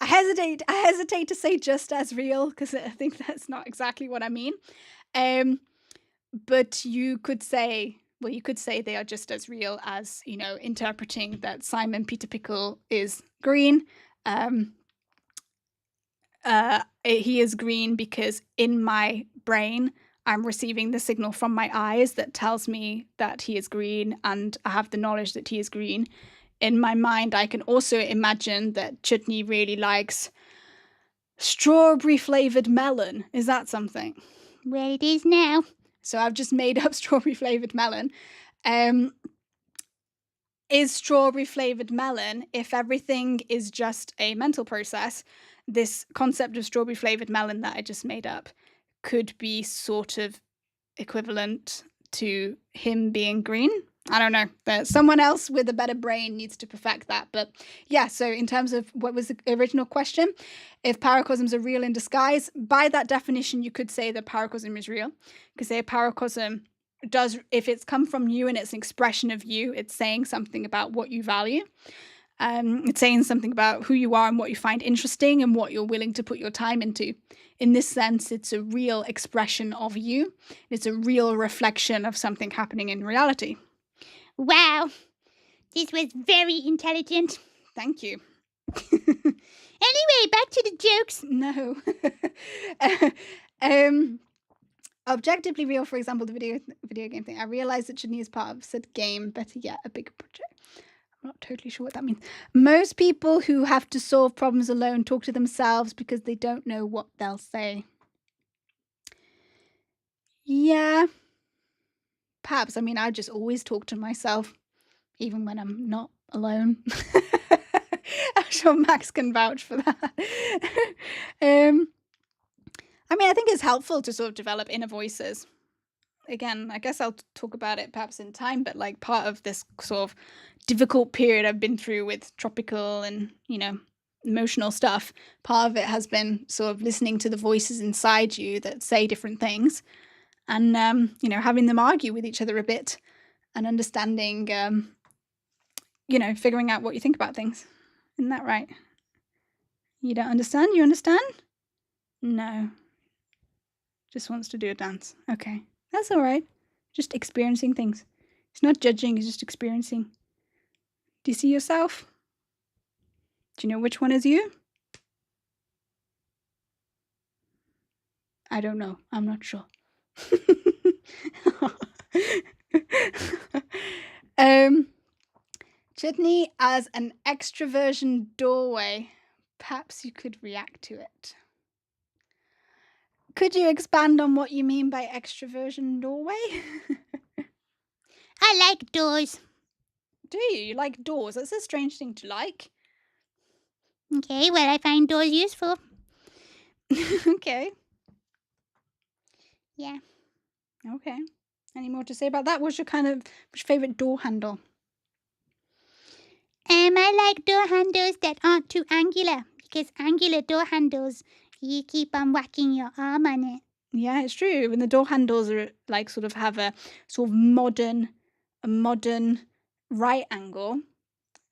[SPEAKER 1] hesitate to say just as real, because I think that's not exactly what I mean. But you could say they are just as real as, interpreting that Simon Peter Pickle is green. He is green because in my brain, I'm receiving the signal from my eyes that tells me that he is green, and I have the knowledge that he is green. In my mind, I can also imagine that Chutney really likes strawberry flavoured melon. Is that something?
[SPEAKER 2] Well, it is now.
[SPEAKER 1] So I've just made up strawberry flavoured melon. Is strawberry flavoured melon, if everything is just a mental process, this concept of strawberry flavoured melon that I just made up could be sort of equivalent to him being green? I don't know. Someone else with a better brain needs to perfect that. But yeah, so in terms of what was the original question, if paracosms are real in disguise, by that definition, you could say that paracosm is real. Because a paracosm does, if it's come from you and it's an expression of you, it's saying something about what you value. It's saying something about who you are and what you find interesting and what you're willing to put your time into. In this sense, it's a real expression of you. It's a real reflection of something happening in reality.
[SPEAKER 2] Wow, this was very intelligent.
[SPEAKER 1] Thank you.
[SPEAKER 2] Anyway, back to the jokes.
[SPEAKER 1] No. Objectively real, for example, the video game thing. I realised that Chutney is part of said game, better yet, a bigger project. I'm not totally sure what that means. Most people who have to solve problems alone talk to themselves because they don't know what they'll say. Yeah. Perhaps. I mean, I just always talk to myself, even when I'm not alone. I'm sure Max can vouch for that. I mean, I think it's helpful to sort of develop inner voices. Again, I guess I'll talk about it perhaps in time, but like part of this sort of difficult period I've been through with Tropickle and, emotional stuff, part of it has been sort of listening to the voices inside you that say different things and, having them argue with each other a bit and understanding, figuring out what you think about things. Isn't that right? You don't understand? You understand? No. Just wants to do a dance. Okay. That's all right. Just experiencing things. It's not judging, it's just experiencing. Do you see yourself? Do you know which one is you? I don't know. I'm not sure. Chutney as an extroversion doorway. Perhaps you could react to it. Could you expand on what you mean by extroversion doorway?
[SPEAKER 2] I like doors.
[SPEAKER 1] Do you? You like doors? That's a strange thing to like.
[SPEAKER 2] Okay, well, I find doors useful.
[SPEAKER 1] Okay.
[SPEAKER 2] Yeah.
[SPEAKER 1] Okay. Any more to say about that? What's your favourite door handle?
[SPEAKER 2] I like door handles that aren't too angular, because angular door handles, you keep on whacking your arm on it.
[SPEAKER 1] Yeah, it's true. When the door handles are like sort of have a sort of modern right angle,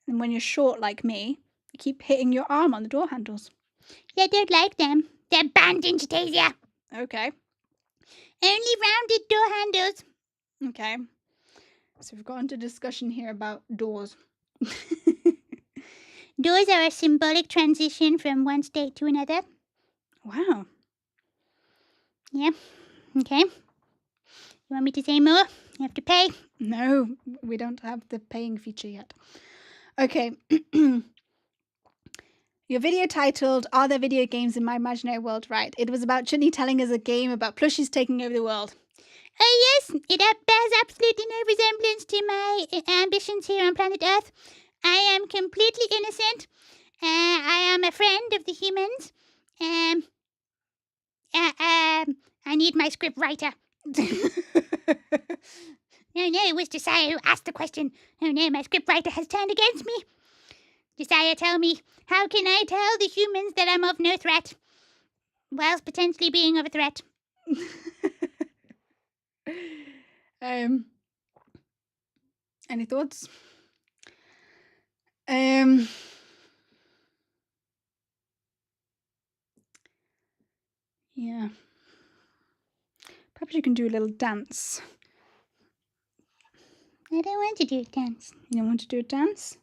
[SPEAKER 1] and when you're short like me, you keep hitting your arm on the door handles.
[SPEAKER 2] Yeah, I don't like them. They're banned in Chutasia.
[SPEAKER 1] Okay.
[SPEAKER 2] Only rounded door handles.
[SPEAKER 1] Okay. So we've got into discussion here about doors.
[SPEAKER 2] Doors are a symbolic transition from one state to another.
[SPEAKER 1] Wow.
[SPEAKER 2] Yeah. Okay. You want me to say more? You have to pay.
[SPEAKER 1] No, we don't have the paying feature yet. Okay. Your video titled, Are There Video Games in My Imaginary World? Right. It was about Chutney telling us a game about plushies taking over the world.
[SPEAKER 2] Oh, bears absolutely no resemblance to my ambitions here on planet Earth. I am completely innocent. I am a friend of the humans. I need my script writer. No, it was Josiah who asked the question. Oh no, my script writer has turned against me. Josiah, tell me, how can I tell the humans that I'm of no threat, whilst potentially being of a threat?
[SPEAKER 1] Any thoughts? Yeah. Perhaps you can do a little dance.
[SPEAKER 2] I don't want to do a dance.
[SPEAKER 1] You don't want to do a dance?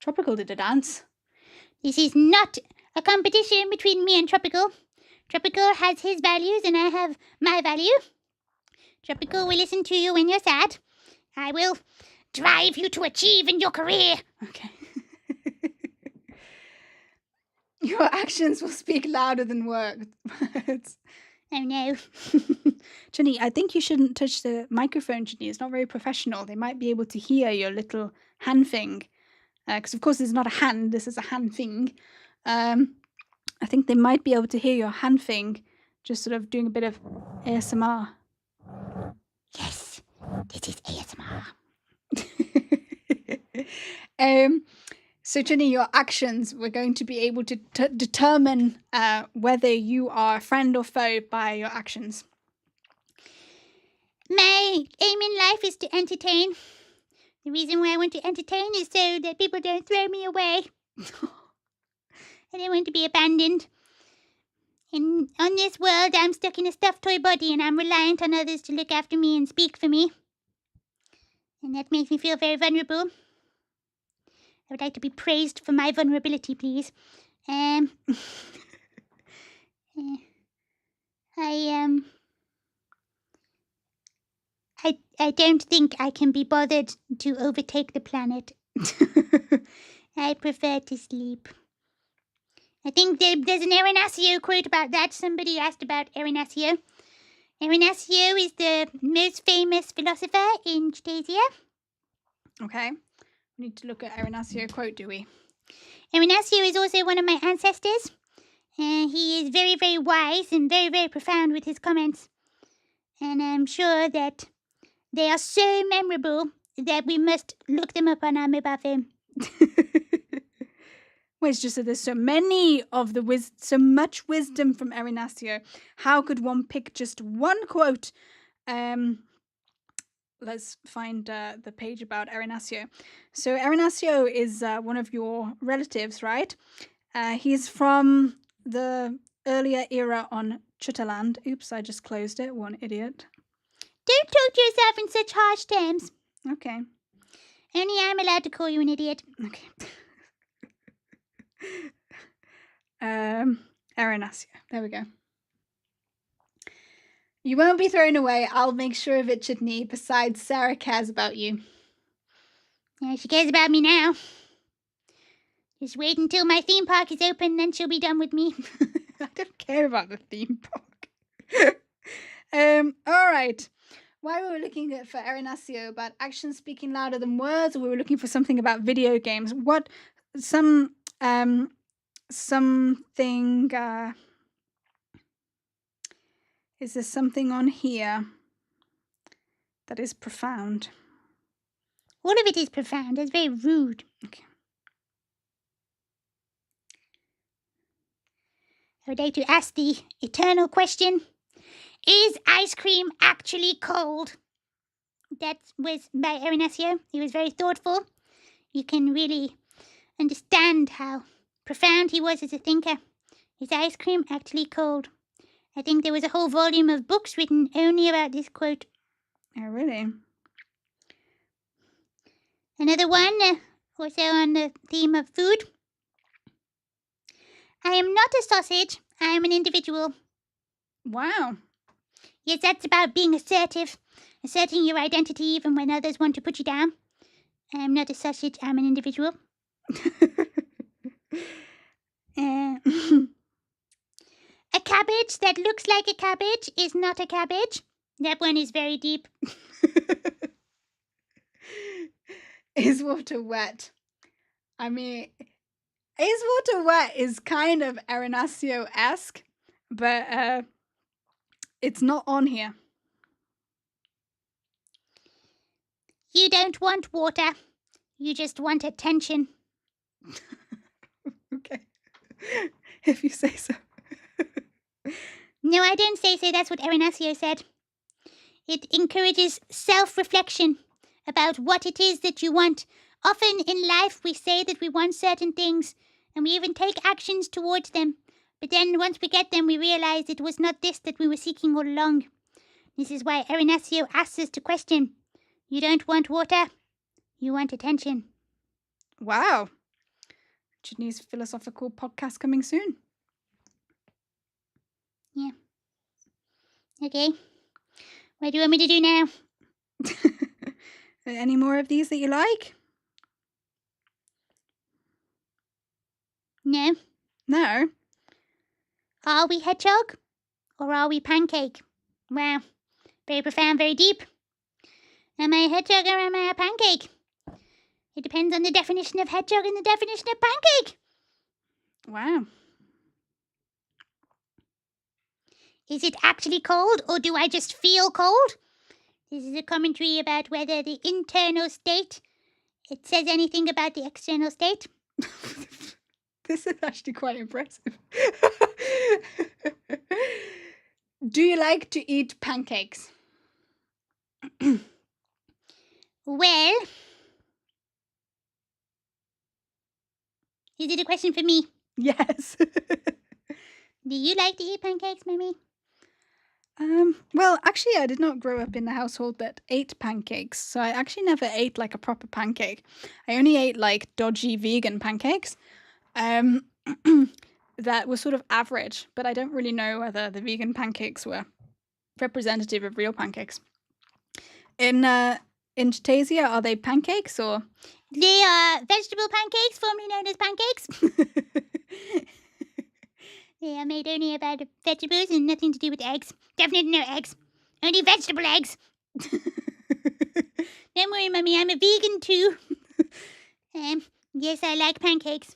[SPEAKER 1] Tropickle did a dance.
[SPEAKER 2] This is not a competition between me and Tropickle. Tropickle has his values and I have my value. Tropickle will listen to you when you're sad. I will drive you to achieve in your career.
[SPEAKER 1] Okay. Your actions will speak louder than words.
[SPEAKER 2] Oh no.
[SPEAKER 1] Chutney, I think you shouldn't touch the microphone, Chutney. It's not very professional. They might be able to hear your little hand thing. Because, of course, this is not a hand. This is a hand thing. I think they might be able to hear your hand thing, just sort of doing a bit of ASMR.
[SPEAKER 2] Yes, this is ASMR.
[SPEAKER 1] So, Chutney, your actions, we're going to be able to determine whether you are a friend or foe by your actions.
[SPEAKER 2] My aim in life is to entertain. The reason why I want to entertain is so that people don't throw me away. I don't want to be abandoned. And on this world, I'm stuck in a stuffed toy body and I'm reliant on others to look after me and speak for me. And that makes me feel very vulnerable. I would like to be praised for my vulnerability, please. I don't think I can be bothered to overtake the planet. I prefer to sleep. I think there's an Erinacieux quote about that. Somebody asked about Erinacieux. Erinacieux is the most famous philosopher in Chutasia.
[SPEAKER 1] Okay. We need to look at Erinacieux quote, do we?
[SPEAKER 2] Erinacieux is also one of my ancestors. He is very, very wise and very, very profound with his comments. And I'm sure that they are so memorable that we must look them up on our mobile phone.
[SPEAKER 1] Well, it's just that there's so many of the so much wisdom from Erinacieux. How could one pick just one quote? Let's find the page about Erinacieux. So Erinacieux is one of your relatives, right? He's from the earlier era on Chutaland. Oops, I just closed it. What an idiot.
[SPEAKER 2] Don't talk to yourself in such harsh terms.
[SPEAKER 1] Okay.
[SPEAKER 2] Only I'm allowed to call you an idiot.
[SPEAKER 1] Okay. Erinacieux. There we go. You won't be thrown away. I'll make sure of it, Chutney. Besides, Sarah cares about you.
[SPEAKER 2] Yeah, she cares about me now. Just wait until my theme park is open, then she'll be done with me.
[SPEAKER 1] I don't care about the theme park. All right. Why were we looking for Erinacieux about actions speaking louder than words, or we were looking for something about video games? Is there something on here that is profound?
[SPEAKER 2] All of it is profound. It's very rude.
[SPEAKER 1] Okay.
[SPEAKER 2] I would like to ask the eternal question. Is ice cream actually cold? That was by Erinacieux. He was very thoughtful. You can really understand how profound he was as a thinker. Is ice cream actually cold? I think there was a whole volume of books written only about this quote.
[SPEAKER 1] Oh, really?
[SPEAKER 2] Another one, also on the theme of food. I am not a sausage. I am an individual.
[SPEAKER 1] Wow.
[SPEAKER 2] Yes, that's about being assertive. Asserting your identity even when others want to put you down. I am not a sausage. I'm an individual. A cabbage that looks like a cabbage is not a cabbage. That one is very deep.
[SPEAKER 1] Is water wet? I mean, is water wet is kind of Erinacieux-esque, but it's not on here.
[SPEAKER 2] You don't want water. You just want attention.
[SPEAKER 1] Okay. If you say so.
[SPEAKER 2] No, I don't say so. That's what Erinacieux said. It encourages self-reflection about what it is that you want. Often in life we say that we want certain things, and we even take actions towards them. But then once we get them, we realize it was not this that we were seeking all along. This is why Erinacieux asks us to question. You don't want water. You want attention.
[SPEAKER 1] Wow. Chutney's philosophical podcast coming soon.
[SPEAKER 2] Yeah. Okay. What do you want me to do now?
[SPEAKER 1] Any more of these that you like?
[SPEAKER 2] No.
[SPEAKER 1] No.
[SPEAKER 2] Are we hedgehog? Or are we pancake? Wow. Very profound, very deep. Am I a hedgehog or am I a pancake? It depends on the definition of hedgehog and the definition of pancake.
[SPEAKER 1] Wow.
[SPEAKER 2] Is it actually cold or do I just feel cold? This is a commentary about whether the internal state, it says anything about the external state.
[SPEAKER 1] This is actually quite impressive. Do you like to eat pancakes?
[SPEAKER 2] Well, is it a question for me?
[SPEAKER 1] Yes.
[SPEAKER 2] Do you like to eat pancakes, Mummy?
[SPEAKER 1] Well, actually, I did not grow up in a household that ate pancakes, so I actually never ate like a proper pancake. I only ate like dodgy vegan pancakes, that were sort of average, but I don't really know whether the vegan pancakes were representative of real pancakes. In Chutasia, are they pancakes or?
[SPEAKER 2] They are vegetable pancakes, formerly known as pancakes. They are made only about vegetables and nothing to do with eggs. Definitely no eggs. Only vegetable eggs. Don't worry, Mummy, I'm a vegan too. Yes, I like pancakes.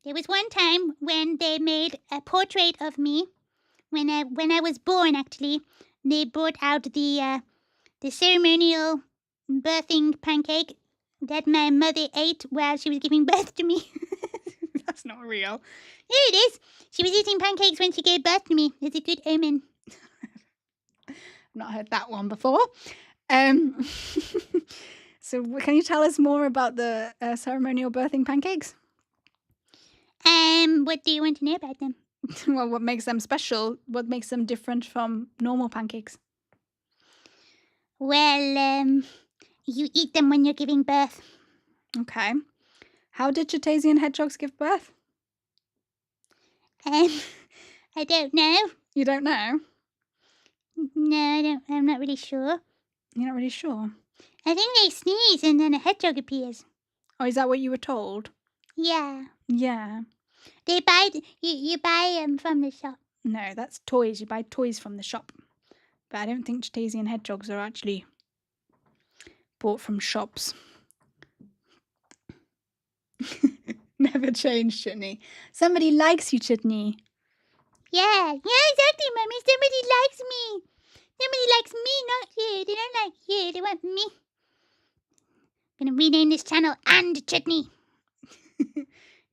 [SPEAKER 2] There was one time when they made a portrait of me, when I was born, actually. They brought out the ceremonial birthing pancake that my mother ate while she was giving birth to me.
[SPEAKER 1] That's not real.
[SPEAKER 2] Here it is. She was eating pancakes when she gave birth to me. It's a good omen.
[SPEAKER 1] I've not heard that one before. So can you tell us more about the ceremonial birthing pancakes?
[SPEAKER 2] What do you want to know about them?
[SPEAKER 1] Well, what makes them special? What makes them different from normal pancakes?
[SPEAKER 2] Well, you eat them when you're giving birth.
[SPEAKER 1] Okay. How did Chutasian hedgehogs give birth?
[SPEAKER 2] I don't know.
[SPEAKER 1] You don't know?
[SPEAKER 2] No, I don't. I'm not really sure.
[SPEAKER 1] You're not really sure?
[SPEAKER 2] I think they sneeze and then a hedgehog appears.
[SPEAKER 1] Oh, is that what you were told?
[SPEAKER 2] Yeah.
[SPEAKER 1] Yeah.
[SPEAKER 2] They buy you buy them from the shop.
[SPEAKER 1] No, that's toys. You buy toys from the shop. But I don't think Chutasian hedgehogs are actually bought from shops. Never change, Chutney. Somebody likes you, Chutney.
[SPEAKER 2] Yeah, exactly, Mummy. Somebody likes me. Somebody likes me, not you. They don't like you. They want me. I'm gonna rename this channel And Chutney.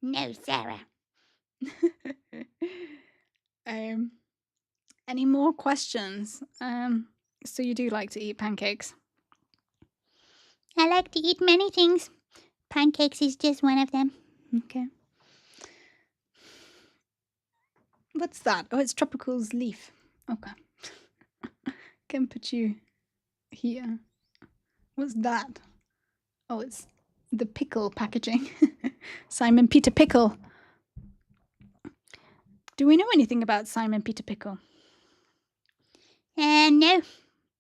[SPEAKER 2] No, Sarah.
[SPEAKER 1] Any more questions? So you do like to eat pancakes?
[SPEAKER 2] I like to eat many things. Pancakes is just one of them.
[SPEAKER 1] Okay. What's that? Oh, it's Tropickle's leaf. Okay. Can put you here. What's that? Oh, it's the Pickle packaging. Simon Peter Pickle. Do we know anything about Simon Peter Pickle?
[SPEAKER 2] No.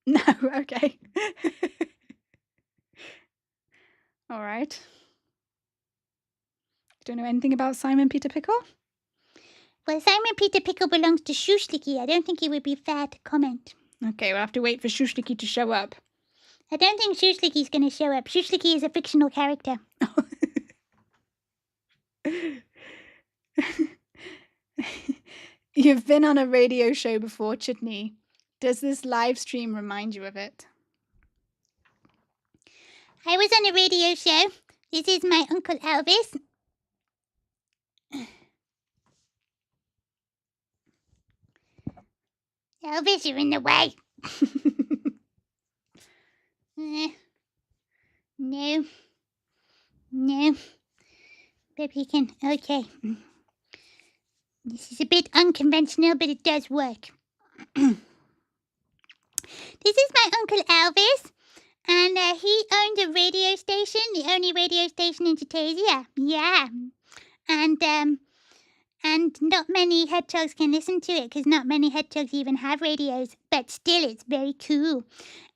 [SPEAKER 1] No, okay. All right. Don't know anything about Simon Peter Pickle?
[SPEAKER 2] Well, Simon Peter Pickle belongs to Schusslicki. I don't think it would be fair to comment.
[SPEAKER 1] Okay, we'll have to wait for Schusslicki to show up.
[SPEAKER 2] I don't think Schusslicki's going to show up. Schusslicki is a fictional character.
[SPEAKER 1] You've been on a radio show before, Chutney. Does this live stream remind you of it?
[SPEAKER 2] I was on a radio show. This is my Uncle Elvis. Elvis, you're in the way. No. No. But we can... Okay. This is a bit unconventional, but it does work. This is my Uncle Elvis. And he owned a radio station, the only radio station in Chutasia. Yeah. And not many hedgehogs can listen to it because not many hedgehogs even have radios. But still, it's very cool.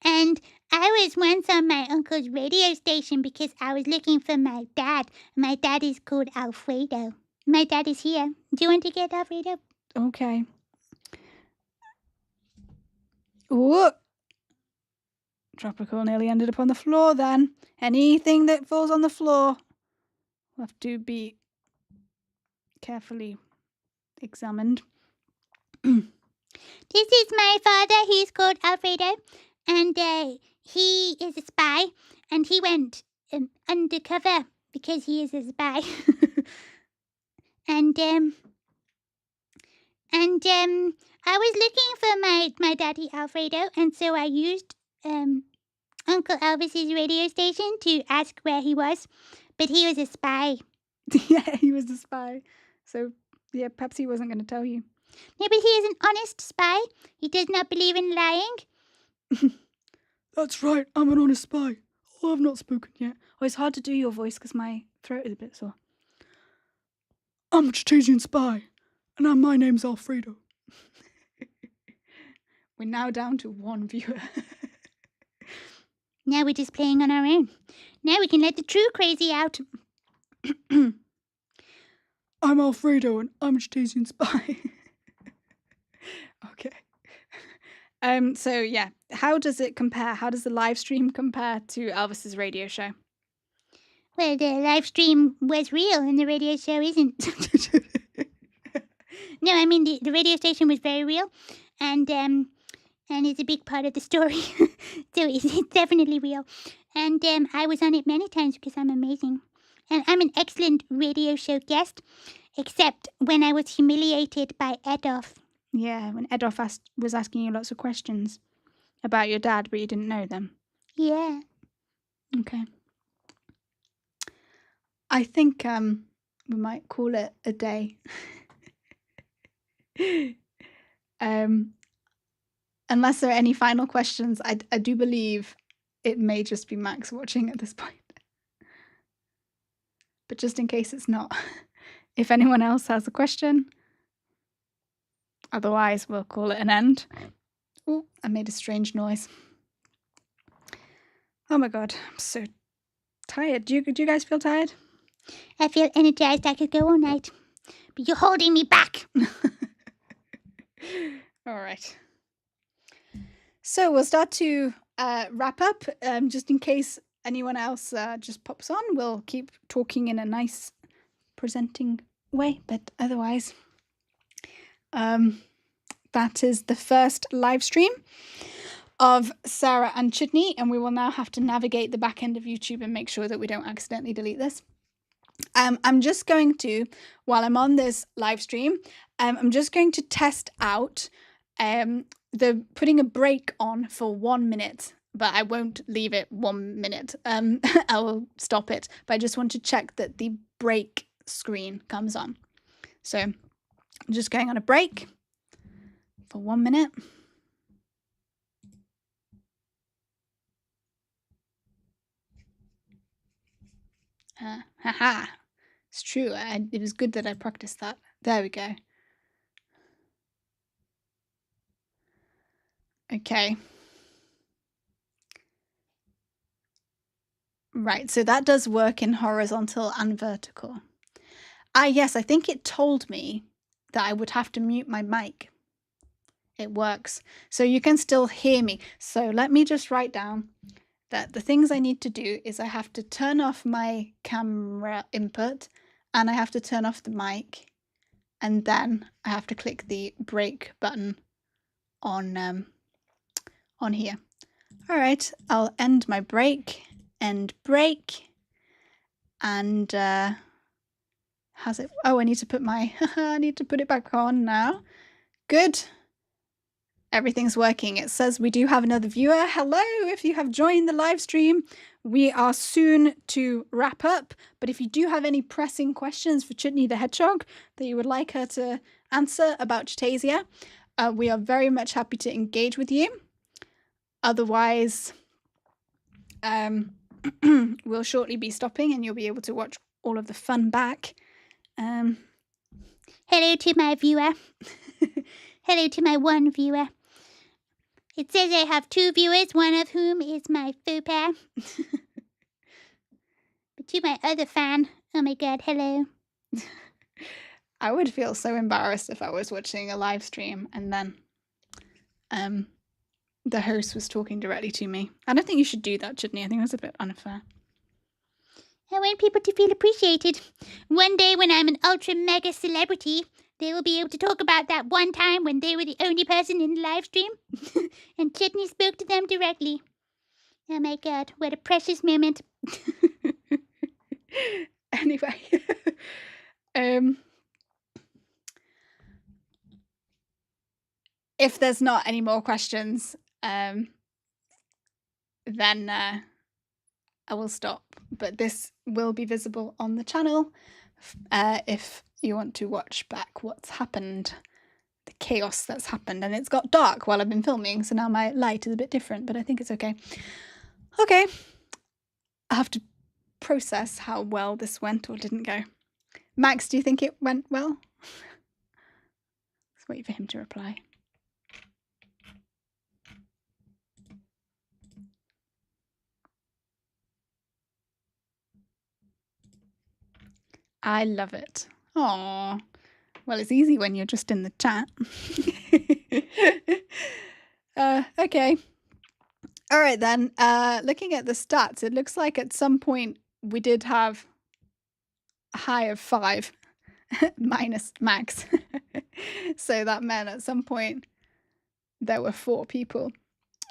[SPEAKER 2] And I was once on my uncle's radio station because I was looking for my dad. My dad is called Alfredo. My dad is here. Do you want to get Alfredo?
[SPEAKER 1] Okay. Ooh. Tropickle nearly ended up on the floor then. Anything that falls on the floor will have to be carefully examined.
[SPEAKER 2] This is my father. He's called Alfredo. And he is a spy. And he went undercover because he is a spy. And I was looking for my daddy Alfredo. And so I used... Uncle Elvis's radio station to ask where he was, but he was a spy.
[SPEAKER 1] Yeah, he was a spy. So, yeah, perhaps he wasn't going to tell you.
[SPEAKER 2] No, but he is an honest spy. He does not believe in lying.
[SPEAKER 1] That's right, I'm an honest spy. Oh, I've not spoken yet. Oh, it's hard to do your voice because my throat is a bit sore. I'm a Chutasian spy, and my name's Alfredo. We're now down to one viewer.
[SPEAKER 2] Now we're just playing on our own. Now we can let the true crazy out.
[SPEAKER 1] I'm Alfredo and I'm a Chutasian spy. Okay. So yeah, how does it compare? How does the live stream compare to Elvis's radio show?
[SPEAKER 2] Well, the live stream was real and the radio show isn't. No, I mean the radio station was very real, and it's a big part of the story. So it's definitely real. And I was on it many times because I'm amazing. And I'm an excellent radio show guest, except when I was humiliated by Adolf.
[SPEAKER 1] Yeah, when Adolf was asking you lots of questions about your dad, but you didn't know them.
[SPEAKER 2] Yeah.
[SPEAKER 1] Okay. I think we might call it a day. Unless there are any final questions, I do believe it may just be Max watching at this point. But just in case it's not, if anyone else has a question, otherwise we'll call it an end. Oh, I made a strange noise. Oh my god, I'm so tired. Do you guys feel tired?
[SPEAKER 2] I feel energized. I could go all night. But you're holding me back.
[SPEAKER 1] All right. So we'll start to wrap up. Just in case anyone else just pops on, we'll keep talking in a nice presenting way. But otherwise, that is the first live stream of Sarah and Chutney, and we will now have to navigate the back end of YouTube and make sure that we don't accidentally delete this. I'm just going to, while I'm on this live stream, I'm just going to test out the putting a break on for 1 minute, but I won't leave it 1 minute. I will stop it, but I just want to check that the break screen comes on. So I'm just going on a break for 1 minute. Haha, it's true. It was good that I practiced that. There we go. Okay. Right, so that does work in horizontal and vertical. Ah, yes, I think it told me that I would have to mute my mic. It works. So you can still hear me. So let me just write down that the things I need to do is I have to turn off my camera input and I have to turn off the mic, and then I have to click the break button on here. All right, I'll end my break, end break, and how's it? Oh, I need to put my I need to put it back on now. Good. Everything's working. It says we do have another viewer. Hello, if you have joined the live stream. We are soon to wrap up, but if you do have any pressing questions for Chutney the Hedgehog that you would like her to answer about Chutasia, we are very much happy to engage with you. Otherwise, we'll shortly be stopping and you'll be able to watch all of the fun back.
[SPEAKER 2] Hello to my viewer. Hello to my one viewer. It says I have 2 viewers, one of whom is my faux pas. But to my other fan, oh my god, hello.
[SPEAKER 1] I would feel so embarrassed if I was watching a live stream and then the host was talking directly to me. I don't think you should do that, Chutney. I think that's a bit unfair.
[SPEAKER 2] I want people to feel appreciated. One day when I'm an ultra mega celebrity, they will be able to talk about that one time when they were the only person in the live stream and Chutney spoke to them directly. Oh my god, what a precious moment.
[SPEAKER 1] Anyway, if there's not any more questions, then I will stop. But this will be visible on the channel if you want to watch back what's happened, the chaos that's happened. And it's got dark while I've been filming, so now my light is a bit different, but I think it's okay. Okay, I have to process how well this went or didn't go. Max, do you think it went well? Let's wait for him to reply. I love it. Aww. Well, it's easy when you're just in the chat. Okay. All right then. Looking at the stats, it looks like at some point we did have a high of 5 minus Max. So that meant at some point there were 4 people.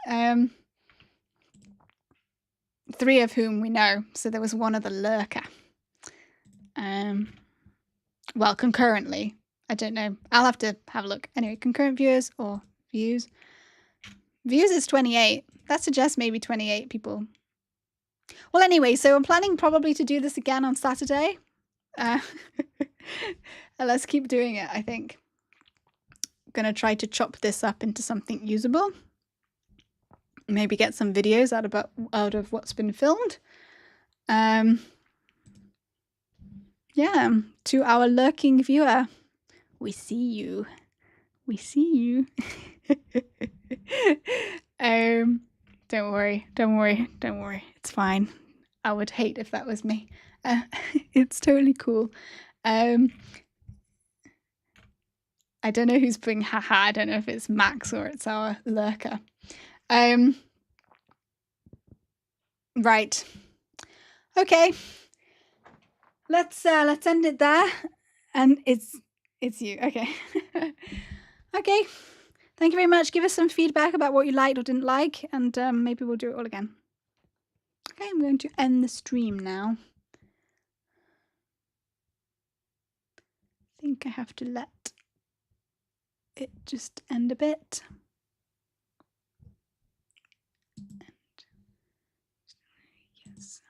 [SPEAKER 1] 3 of whom we know. So there was one other lurker. Well, concurrently. I don't know. I'll have to have a look. Anyway, concurrent viewers or views. Views is 28. That suggests maybe 28 people. Well, anyway, so I'm planning probably to do this again on Saturday. Let's keep doing it, I think. I'm going to try to chop this up into something usable. Maybe get some videos out of what's been filmed. Yeah, to our lurking viewer, we see you. We see you. Don't worry. It's fine. I would hate if that was me. It's totally cool. I don't know who's putting haha. I don't know if it's Max or it's our lurker. Right. Okay. Let's end it there. And it's you. Okay. Okay. Thank you very much. Give us some feedback about what you liked or didn't like, and maybe we'll do it all again. Okay, I'm going to end the stream now. I think I have to let it just end a bit. And yes.